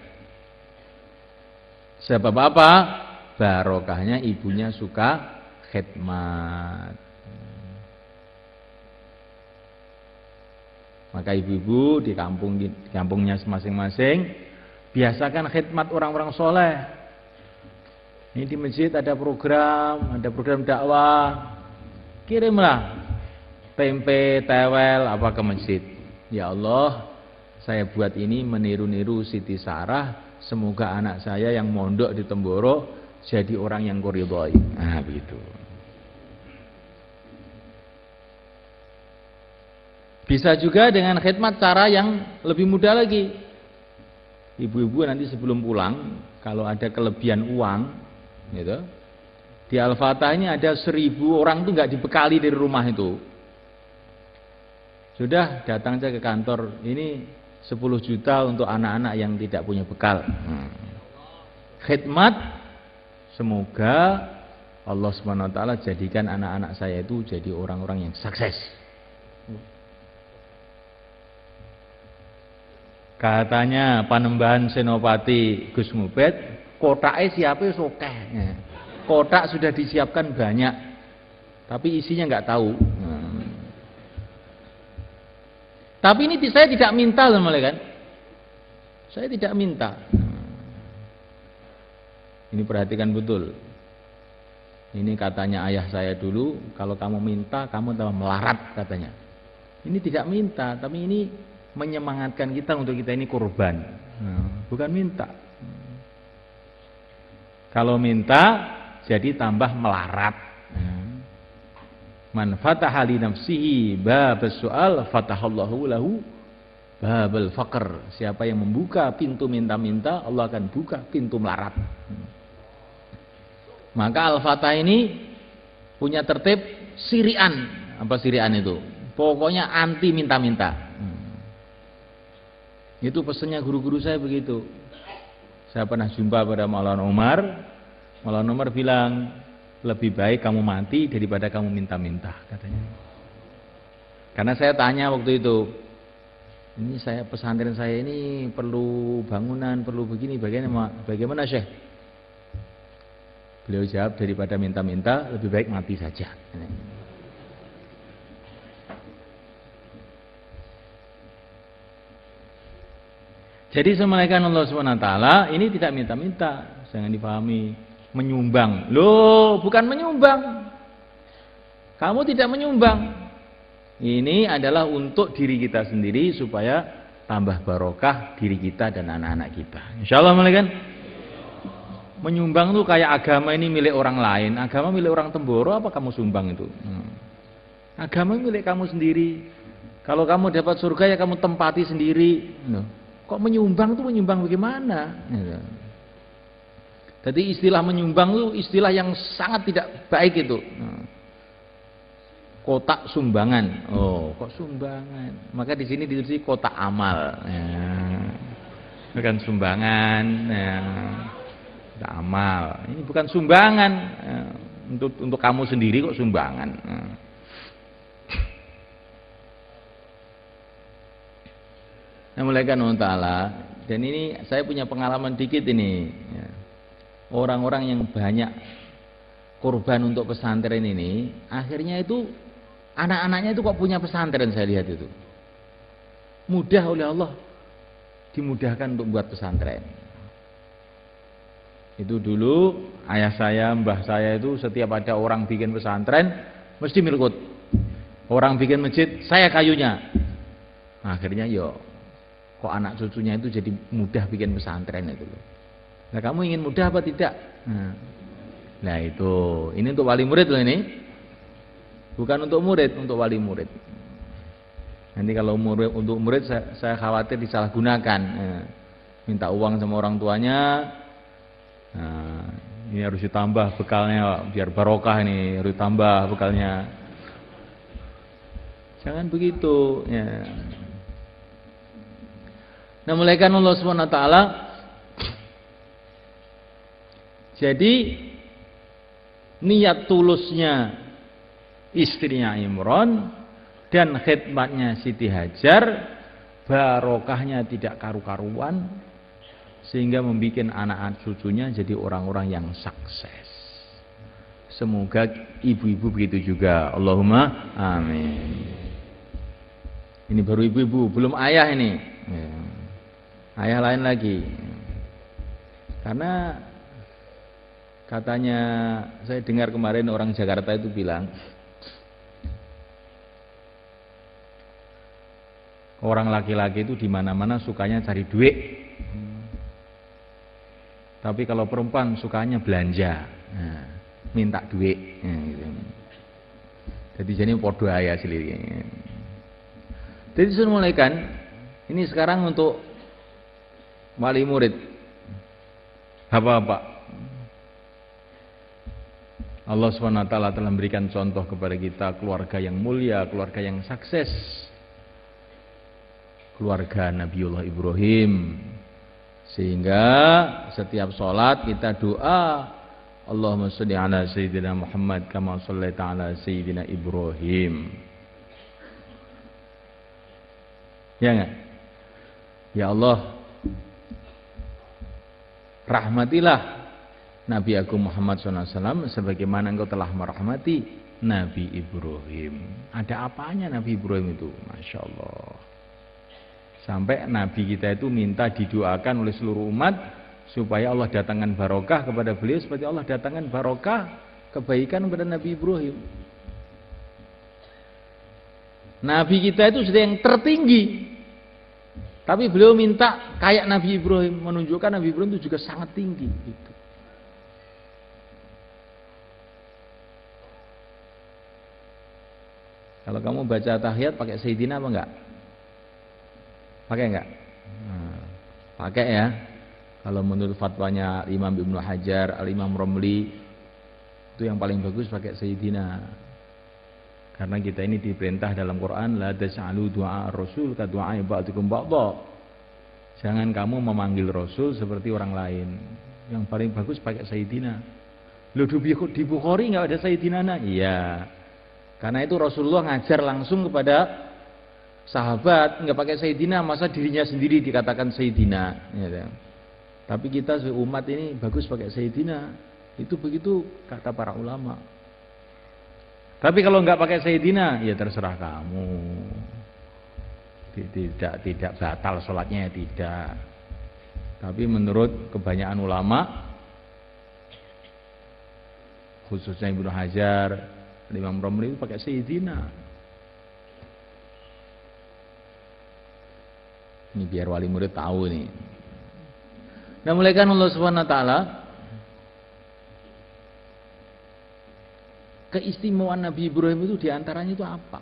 [SPEAKER 3] Sebab apa? Barokahnya ibunya suka khidmat. Maka ibu-ibu di kampungnya masing-masing biasakan khidmat orang-orang soleh. Ini di masjid ada program dakwah. Kirimlah tempe, tewel apa ke masjid. Ya Allah, saya buat ini meniru-niru Siti Sarah. Semoga anak saya yang mondok di Temboro jadi orang yang kau ridhoi. Nah, begitu. Bisa juga dengan khidmat cara yang lebih mudah lagi. Ibu-ibu nanti sebelum pulang, kalau ada kelebihan uang, gitu, di Al-Fatah ini ada 1000 orang itu nggak dibekali dari rumah itu. Sudah datang saja ke kantor, ini 10 juta untuk anak-anak yang tidak punya bekal. Khidmat, semoga Allah SWT jadikan anak-anak saya itu jadi orang-orang yang sukses. Katanya Panembahan Senopati Gus Mubed, kotaknya siapa sokeh. Kotak sudah disiapkan banyak, tapi isinya nggak tahu. Tapi ini saya tidak minta, kan? Saya tidak minta. Ini perhatikan betul. Ini katanya ayah saya dulu, kalau kamu minta, kamu tambah melarat katanya. Ini tidak minta, tapi ini menyemangatkan kita untuk kita ini korban, bukan minta. Kalau minta jadi tambah melarat. Man fataha li nafsihi babas su'al fatahallahu lahu babal faqr. Siapa yang membuka pintu minta-minta, Allah akan buka pintu melarat. Maka Al-Fatah ini punya tertib sirian. Apa sirian itu? Pokoknya anti minta-minta. Itu pesannya guru-guru saya begitu. Saya pernah jumpa pada Maulana Umar. Maulana Umar bilang, lebih baik kamu mati daripada kamu minta-minta, katanya. Karena saya tanya waktu itu, ini saya pesantren saya ini perlu bangunan, perlu begini, bagaimana Syekh? Beliau jawab, daripada minta-minta lebih baik mati saja. Jadi semalakan Allah SWT ini tidak minta-minta, jangan dipahami menyumbang. Loh, bukan menyumbang. Kamu tidak menyumbang. Ini adalah untuk diri kita sendiri supaya tambah barokah diri kita dan anak-anak kita. Insyaallah malaikat. Menyumbang itu kayak agama ini milik orang lain. Agama milik orang Temboro, apa kamu sumbang itu? Agama milik kamu sendiri. Kalau kamu dapat surga ya kamu tempati sendiri. Kok menyumbang itu menyumbang bagaimana? Jadi istilah menyumbang itu istilah yang sangat tidak baik itu. Kotak sumbangan. Oh, kok sumbangan? Maka di sini ditulis kotak amal. Bukan sumbangan. Kotak amal. Ini bukan sumbangan. Untuk kamu sendiri kok sumbangan. Namanya Allah Ta'ala. Dan ini saya punya pengalaman dikit ini. Orang-orang yang banyak korban untuk pesantren ini, akhirnya itu anak-anaknya itu kok punya pesantren, saya lihat itu. Mudah oleh Allah dimudahkan untuk buat pesantren. Itu dulu ayah saya, mbah saya itu setiap ada orang bikin pesantren mesti milkut. Orang bikin masjid, saya kayunya. Akhirnya yo kok anak cucunya itu jadi mudah bikin pesantren itu loh. Nah, kamu ingin mudah apa tidak? Nah itu, ini untuk wali murid loh ini. Bukan untuk murid, untuk wali murid. Nanti kalau untuk murid saya khawatir disalahgunakan. Minta uang sama orang tuanya. Nah, ini harus ditambah bekalnya biar barokah, ini harus tambah bekalnya. Jangan begitu ya. Nah, mulaikan Allah Subhanahu wa taala. Jadi niat tulusnya istrinya Imran dan khidmatnya Siti Hajar, barokahnya tidak karu-karuan, sehingga membuat anak-anak cucunya jadi orang-orang yang sukses. Semoga ibu-ibu begitu juga. Allahumma amin. Ini baru ibu-ibu, belum ayah ini. Ayah lain lagi. Karena katanya saya dengar kemarin orang Jakarta itu bilang, orang laki-laki itu di mana-mana sukanya cari duit. Tapi kalau perempuan sukanya belanja, minta duit. Gitu. Jadi jadi podo ayah sendiri. Jadi sudah mulaikan. Ini sekarang untuk wali murid, bapak-bapak. Allah SWT telah memberikan contoh kepada kita keluarga yang mulia, keluarga yang sukses. Keluarga Nabiullah Ibrahim. Sehingga setiap sholat kita doa, Allahumma sholli ala Sayyidina Muhammad kama shallaita ala Sayyidina Ibrahim. Ya enggak? Ya Allah, rahmatilah Nabi Agung Muhammad SAW sebagaimana Engkau telah merahmati Nabi Ibrahim. Ada apanya Nabi Ibrahim itu? Masya Allah. Sampai Nabi kita itu minta didoakan oleh seluruh umat supaya Allah datangkan barokah kepada beliau, seperti Allah datangkan barokah kebaikan kepada Nabi Ibrahim. Nabi kita itu sudah yang tertinggi, tapi beliau minta kayak Nabi Ibrahim, menunjukkan Nabi Ibrahim itu juga sangat tinggi gitu. Kalau kamu baca tahiyat pakai Sayyidina apa enggak? Pakai enggak? Pakai ya. Kalau menurut fatwanya Imam Ibnu Hajar, Al-Imam Romli, itu yang paling bagus pakai Sayyidina. Karena kita ini diperintah dalam Quran, la tas'alu du'a Rasul ka du'a ba'dukum ba'dha. Jangan kamu memanggil Rasul seperti orang lain. Yang paling bagus pakai Sayyidina. Loh, di Bukhari enggak ada Sayyidina? Iya. Karena itu Rasulullah ngajar langsung kepada sahabat, enggak pakai Sayyidina, masa dirinya sendiri dikatakan Sayyidina ya. Tapi kita umat ini bagus pakai Sayyidina. Itu begitu kata para ulama. Tapi kalau enggak pakai Sayyidina, ya terserah kamu. Tidak batal sholatnya, tidak. Tapi menurut kebanyakan ulama, khususnya Ibnu Hajar, Imam Romli itu pakai Sayyidina. Ini biar wali murid tahu nih. Nah, mulaikan Allah Subhanahu wa taala keistimewaan Nabi Ibrahim itu diantaranya itu apa?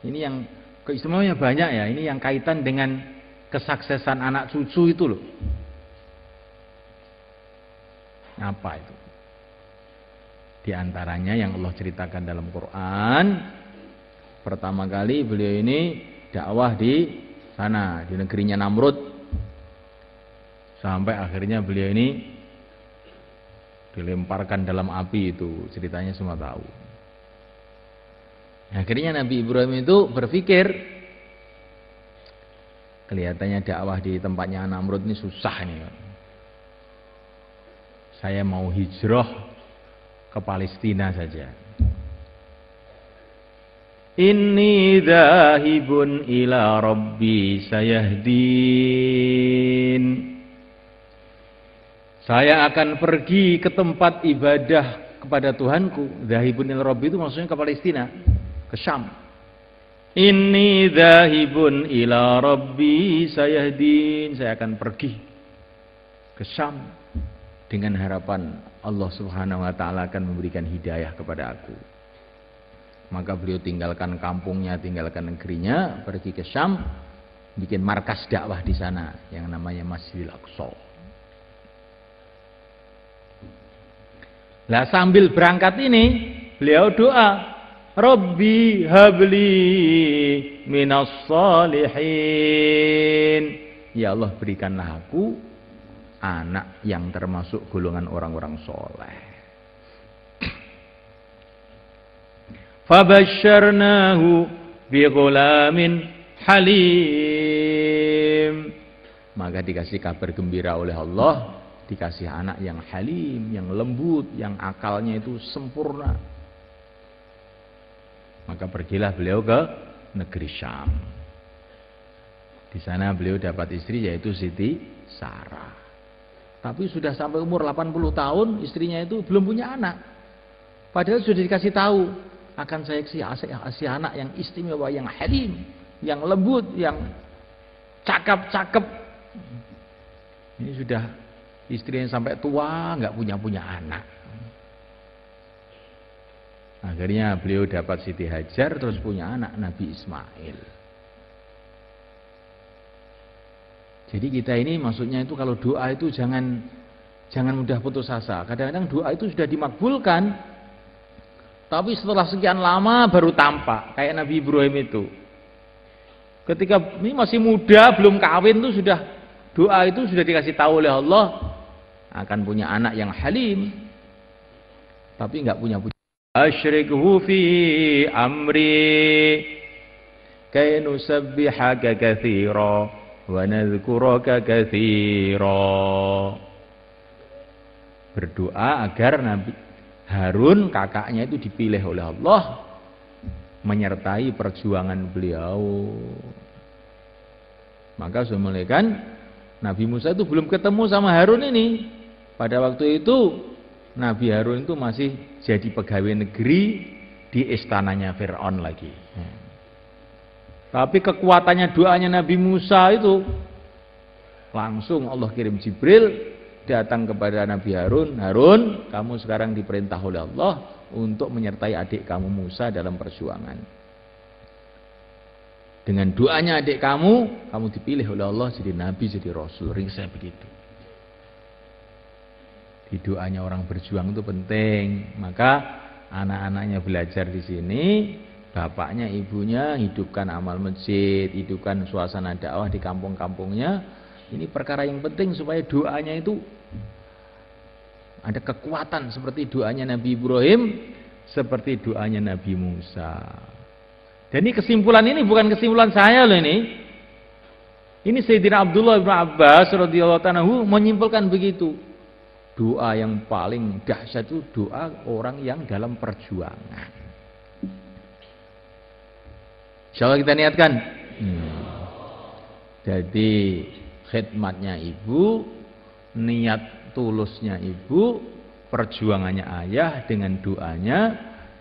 [SPEAKER 3] Ini yang keistimewaannya banyak ya. Ini yang kaitan dengan kesuksesan anak cucu itu loh. Apa itu? Di antaranya yang Allah ceritakan dalam Quran, pertama kali beliau ini dakwah di sana, di negerinya Namrud, sampai akhirnya beliau ini dilemparkan dalam api. Itu ceritanya semua tahu. Akhirnya Nabi Ibrahim itu berpikir, kelihatannya dakwah di tempatnya Namrud ini susah nih. Saya mau hijrah ke Palestina saja. Inni dzahibun ila rabbi sayahdin. Saya akan pergi ke tempat ibadah kepada Tuhanku. Dzahibun ila rabbi itu maksudnya ke Palestina, ke Syam. Inni dzahibun ila rabbi sayahdin. Saya akan pergi ke Syam dengan harapan Allah Subhanahu wa taala akan memberikan hidayah kepada aku. Maka beliau tinggalkan kampungnya, tinggalkan negerinya, pergi ke Syam, bikin markas dakwah di sana yang namanya Masjidil Aqsa. Lah sambil berangkat ini beliau doa, Rabbi habli minas salihin. Ya Allah, berikanlah aku anak yang termasuk golongan orang-orang soleh. Fabasyarnahu bighulamin halim. Maka dikasih kabar gembira oleh Allah, dikasih anak yang halim, yang lembut, yang akalnya itu sempurna. Maka pergilah beliau ke negeri Syam. Di sana beliau dapat istri yaitu Siti Sarah. Tapi sudah sampai umur 80 tahun istrinya itu belum punya anak. Padahal sudah dikasih tahu, akan saya kasih anak yang istimewa, yang halim, yang lembut, yang cakep-cakep. Ini sudah istrinya sampai tua nggak punya anak. Akhirnya beliau dapat Siti Hajar, terus punya anak Nabi Ismail. Jadi kita ini maksudnya itu kalau doa itu jangan mudah putus asa. Kadang-kadang doa itu sudah dimakbulkan, tapi setelah sekian lama baru tampak. Kayak Nabi Ibrahim itu. Ketika ini masih muda, belum kawin itu sudah doa itu sudah dikasih tahu oleh Allah akan punya anak yang halim, tapi nggak punya. Asyrikhu fi amri kay nusabbihaka katsira wa nadhkuraka katsira. Berdoa agar Nabi Harun kakaknya itu dipilih oleh Allah menyertai perjuangan beliau. Maka semuanya Nabi Musa itu belum ketemu sama Harun ini. Pada waktu itu Nabi Harun itu masih jadi pegawai negeri di istananya Fir'aun lagi. Tapi kekuatannya doanya Nabi Musa itu langsung Allah kirim Jibril datang kepada Nabi Harun. Harun, kamu sekarang diperintah oleh Allah untuk menyertai adik kamu Musa dalam perjuangan. Dengan doanya adik kamu dipilih oleh Allah jadi Nabi, jadi Rasul. Ringsa begitu. Di doanya orang berjuang itu penting. Maka anak-anaknya belajar di sini, bapaknya, ibunya hidupkan amal masjid, hidupkan suasana dakwah di kampung-kampungnya. Ini perkara yang penting supaya doanya itu ada kekuatan seperti doanya Nabi Ibrahim, seperti doanya Nabi Musa. Dan ini kesimpulan ini bukan kesimpulan saya loh ini. Ini Sayyidina Abdullah bin Abbas radhiyallahu anhu menyimpulkan begitu. Doa yang paling dahsyat itu doa orang yang dalam perjuangan. Insyaallah kita niatkan. Jadi khidmatnya ibu, niat tulusnya ibu, perjuangannya ayah dengan doanya,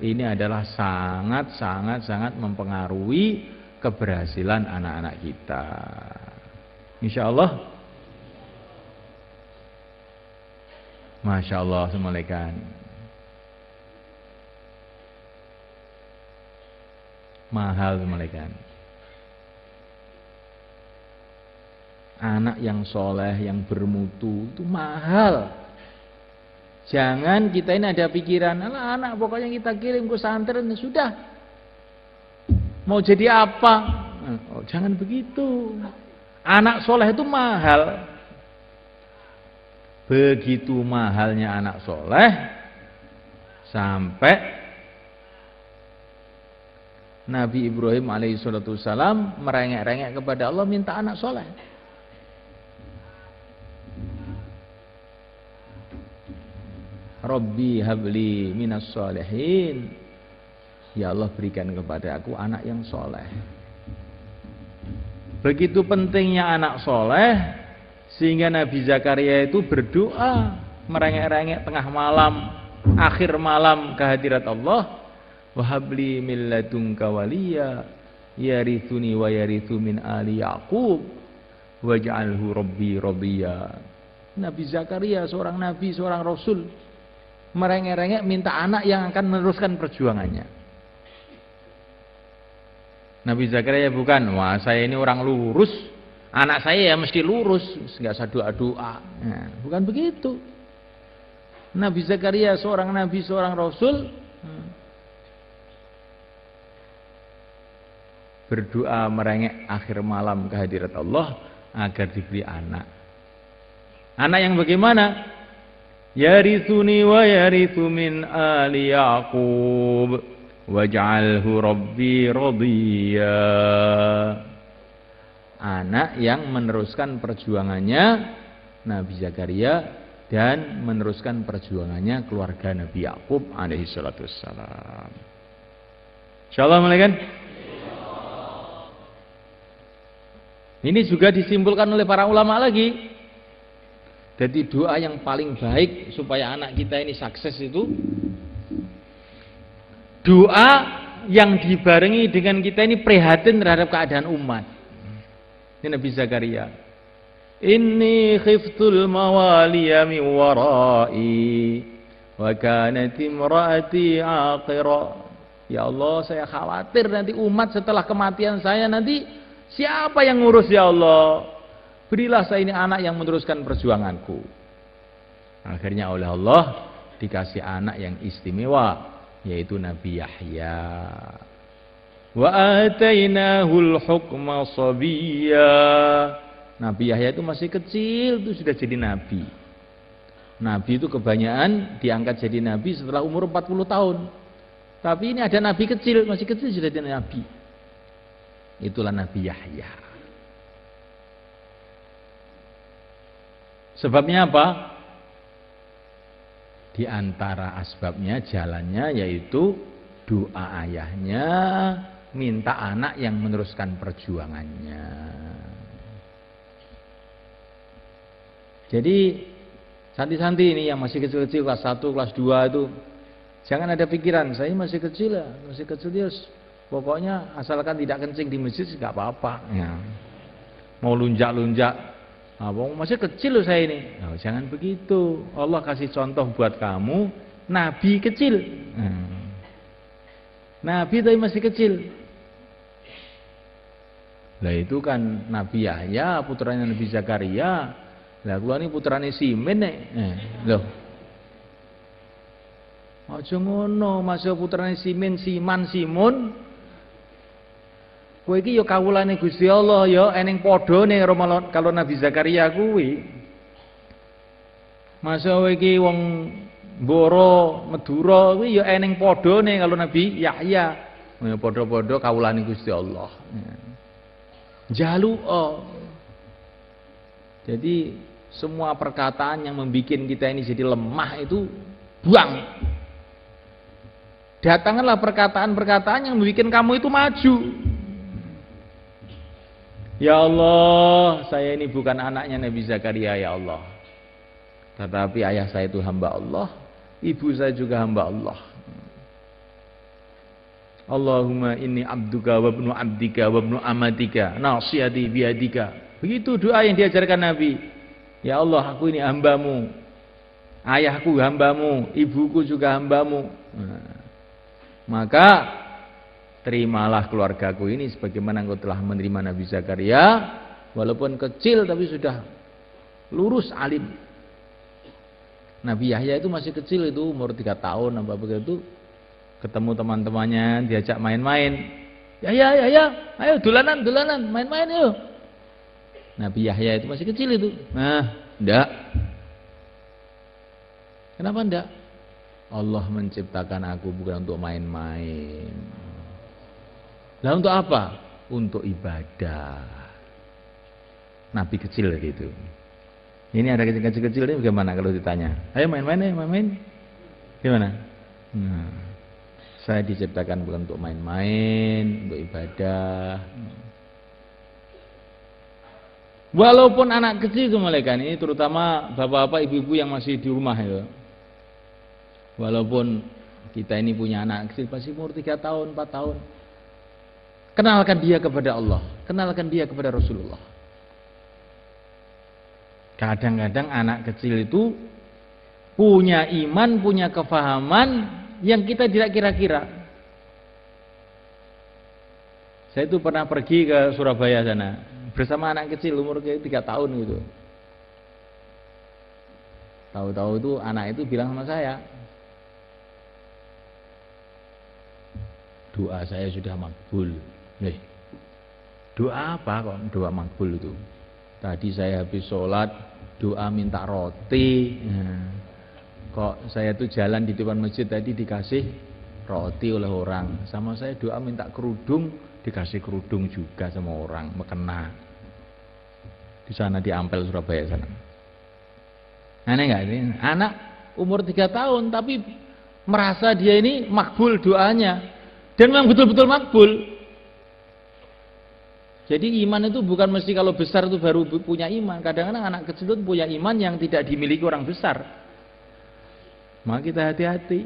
[SPEAKER 3] ini adalah sangat mempengaruhi keberhasilan anak-anak kita. Insyaallah. Masya Allah, semalekan. Mahal semalekan. Anak yang soleh, yang bermutu itu mahal. Jangan kita ini ada pikiran, alah anak pokoknya kita kirim ke santren sudah. Mau jadi apa? Oh, jangan begitu. Anak soleh itu mahal. Begitu mahalnya anak soleh sampai Nabi Ibrahim alaihissalam merengek-rengek kepada Allah minta anak soleh. Rabbi habli minas solihin. Ya Allah, berikan kepada aku anak yang soleh. Begitu pentingnya anak soleh sehingga Nabi Zakaria itu berdoa merengek-rengek tengah malam, akhir malam ke hadirat Allah, wahabli min ladunka waliya, yarithuni wa yarithu min ali Yaqub waj'alhu rabbi radiya. Nabi Zakaria seorang nabi, seorang rasul, merengek-rengek minta anak yang akan meneruskan perjuangannya. Nabi Zakaria bukan, wah saya ini orang lurus, anak saya ya mesti lurus, nggak usah doa-doa. Nah, bukan begitu. Nabi Zakaria seorang nabi, seorang rasul, berdoa merengek akhir malam kehadirat Allah agar diberi anak. Anak yang bagaimana? Yarithuni wa yarithu min ali Yaqub waj'alhu rabbi radiya. Anak yang meneruskan perjuangannya Nabi Zakaria dan meneruskan perjuangannya keluarga Nabi Yaqub alaihi salatu wassalam. Insyaallah malaikat. Ini juga disimpulkan oleh para ulama lagi. Jadi doa yang paling baik supaya anak kita ini sukses itu doa yang dibarengi dengan kita ini prihatin terhadap keadaan umat. Ini Nabi Zakaria. Inni khiftul mawaliya min warai wa kanat imraati aqira. Ya Allah, saya khawatir nanti umat setelah kematian saya nanti siapa yang ngurus ya Allah? Berilah saya ini anak yang meneruskan perjuanganku. Akhirnya oleh Allah dikasih anak yang istimewa, yaitu Nabi Yahya. Wa atainahul hukma sabiyya. Nabi Yahya itu masih kecil itu sudah jadi nabi. Nabi itu kebanyakan diangkat jadi nabi setelah umur 40 tahun. Tapi ini ada nabi kecil, masih kecil sudah jadi nabi. Itulah Nabi Yahya. Sebabnya apa? Di antara asbabnya, jalannya yaitu doa ayahnya minta anak yang meneruskan perjuangannya. Jadi santi-santi ini yang masih kecil-kecil kelas 1, kelas 2 itu jangan ada pikiran saya masih kecil ya, masih kecil ya. Pokoknya asalkan tidak kencing di masjid nggak apa-apa. Ya. Mau lunjak-lunjak. Masih kecil loh saya ini. Nah, jangan begitu. Allah kasih contoh buat kamu, nabi kecil. Nabi tapi masih kecil. Lah itu kan Nabi Yahya, putranya Nabi Zakaria. Lah kula ini putrane Simin nek. Loh. Aja ngono, masa putrane Simin, Siman, Simun. Kowe iki ya kawulane Gusti Allah ya eneng padane kalau Nabi Zakaria kuwi. Masa kowe iki wong Mboro, Madura kuwi ya eneng padane kalau Nabi Yahya. Ya padha-padha kawulane Gusti Allah. Jalu'a. Jadi semua perkataan yang membuat kita ini jadi lemah itu buang. Datanglah perkataan-perkataan yang membuat kamu itu maju. Ya Allah, saya ini bukan anaknya Nabi Zakaria ya Allah. Tetapi ayah saya itu hamba Allah, ibu saya juga hamba Allah. Allahumma inni abduka wa ibnu abdika wa ibnu amatika nasiyati biyadika. Begitu doa yang diajarkan Nabi. Ya Allah, aku ini hambamu. Ayahku hambamu, ibuku juga hambamu. Maka terimalah keluargaku ini sebagaimana engkau telah menerima Nabi Zakaria, walaupun kecil tapi sudah lurus alim. Nabi Yahya itu masih kecil, itu umur 3 tahun apa begitu, ketemu teman-temannya diajak main-main. Yahya, ayo dolanan, main-main yuk. Nabi Yahya itu masih kecil itu. Nah, enggak. Kenapa enggak? Allah menciptakan aku bukan untuk main-main. Lah untuk apa? Untuk ibadah. Nabi kecil gitu. Ini ada kecil-kecil ini bagaimana kalau ditanya? Ayo main-main ya, main-main. Gimana? Nah, saya diciptakan bukan untuk main-main, untuk ibadah. Walaupun anak kecil itu malaikat ini, terutama bapak-bapak, ibu-ibu yang masih di rumah ya. Walaupun kita ini punya anak kecil pasti umur 3 tahun, 4 tahun. Kenalkan dia kepada Allah, kenalkan dia kepada Rasulullah. Kadang-kadang anak kecil itu punya iman, punya kefahaman yang kita tidak kira-kira. Saya itu pernah pergi ke Surabaya sana bersama anak kecil umur 3 tahun gitu. Tahu-tahu itu anak itu bilang sama saya, doa saya sudah makbul. Doa apa kok doa makbul itu? Tadi saya habis sholat doa minta roti. Kok saya tuh jalan di depan masjid tadi dikasih roti oleh orang. Sama saya doa minta kerudung, dikasih kerudung juga sama orang, mekena. Di sana di Ampel Surabaya sana. Aneh nggak ini? Anak umur 3 tahun tapi merasa dia ini makbul doanya, dan memang betul-betul makbul. Jadi iman itu bukan mesti kalau besar itu baru punya iman. Kadang-kadang anak kecil itu punya iman yang tidak dimiliki orang besar. Maka kita hati-hati.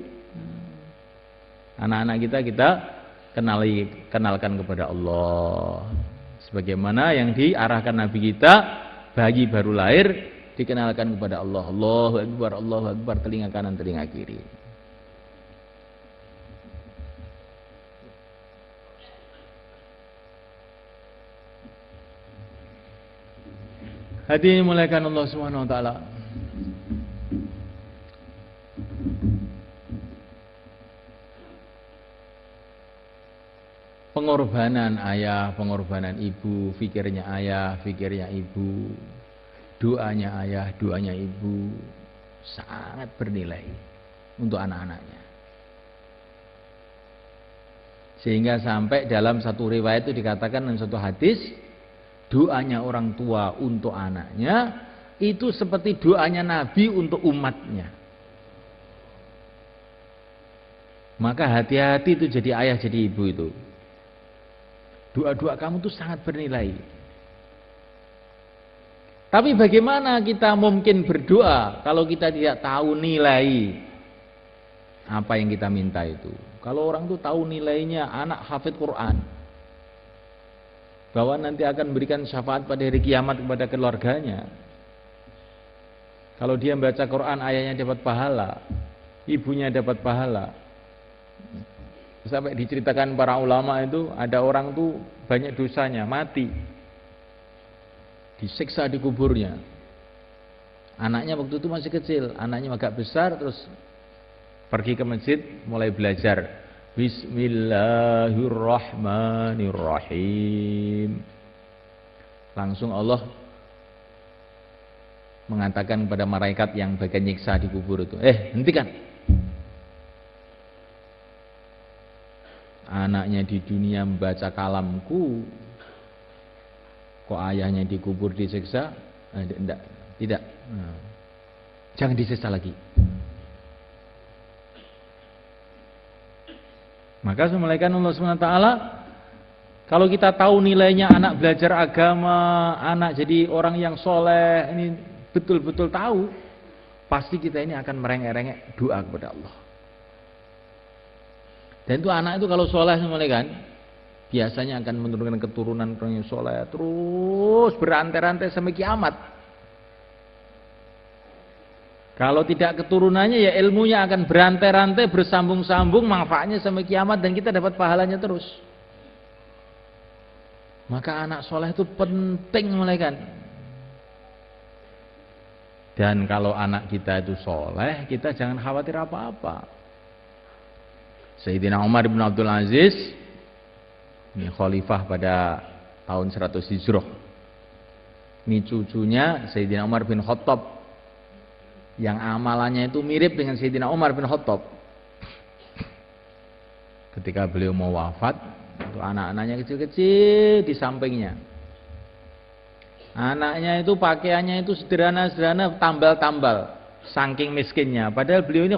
[SPEAKER 3] Anak-anak kita kenalkan kepada Allah. Sebagaimana yang diarahkan Nabi kita, bayi baru lahir dikenalkan kepada Allah. Allahu Akbar, telinga kanan, telinga kiri. Hadirin dimuliakan Allah Subhanahu wa taala. Pengorbanan ayah, pengorbanan ibu, fikirnya ayah, fikirnya ibu, doanya ayah, doanya ibu sangat bernilai untuk anak-anaknya. Sehingga sampai dalam satu riwayat itu dikatakan dalam satu hadis, doanya orang tua untuk anaknya itu seperti doanya Nabi untuk umatnya. Maka hati-hati itu jadi ayah, jadi ibu itu. Doa-doa kamu itu sangat bernilai. Tapi bagaimana kita mungkin berdoa kalau kita tidak tahu nilai apa yang kita minta itu? Kalau orang itu tahu nilainya anak hafid Quran, bahwa nanti akan memberikan syafaat pada hari kiamat kepada keluarganya. Kalau dia membaca Quran, ayahnya dapat pahala, ibunya dapat pahala. Sampai diceritakan para ulama itu ada orang tuh banyak dosanya, mati, disiksa di kuburnya. Anaknya waktu itu masih kecil, anaknya agak besar, terus pergi ke masjid mulai belajar Bismillahirrahmanirrahim. Langsung Allah mengatakan kepada malaikat yang bagian nyiksa di kubur itu, hentikan. Anaknya di dunia membaca kalamku, kok ayahnya dikubur disiksa? Tidak. Jangan disiksa lagi. Maka semalakan Allah SWT, kalau kita tahu nilainya anak belajar agama, anak jadi orang yang soleh, ini betul-betul tahu, pasti kita ini akan merengek-rengek doa kepada Allah. Dan itu anak itu kalau soleh semalakan, biasanya akan menurunkan keturunan orang yang soleh, terus berantai-rantai sampai kiamat. Kalau tidak keturunannya, ya ilmunya akan berantai-rantai, bersambung-sambung, manfaatnya sampai kiamat, dan kita dapat pahalanya terus. Maka anak soleh itu penting mulaikan. Dan kalau anak kita itu soleh, kita jangan khawatir apa-apa. Sayyidina Umar bin Abdul Aziz, ini khalifah pada tahun 100 Hijrah. Ini cucunya Sayyidina Umar bin Khattab, yang amalannya itu mirip dengan Sayyidina Umar bin Khattab. Ketika beliau mau wafat, itu anak-anaknya kecil-kecil di sampingnya. Anaknya itu pakaiannya itu sederhana-sederhana, tambal-tambal, saking miskinnya. Padahal beliau ini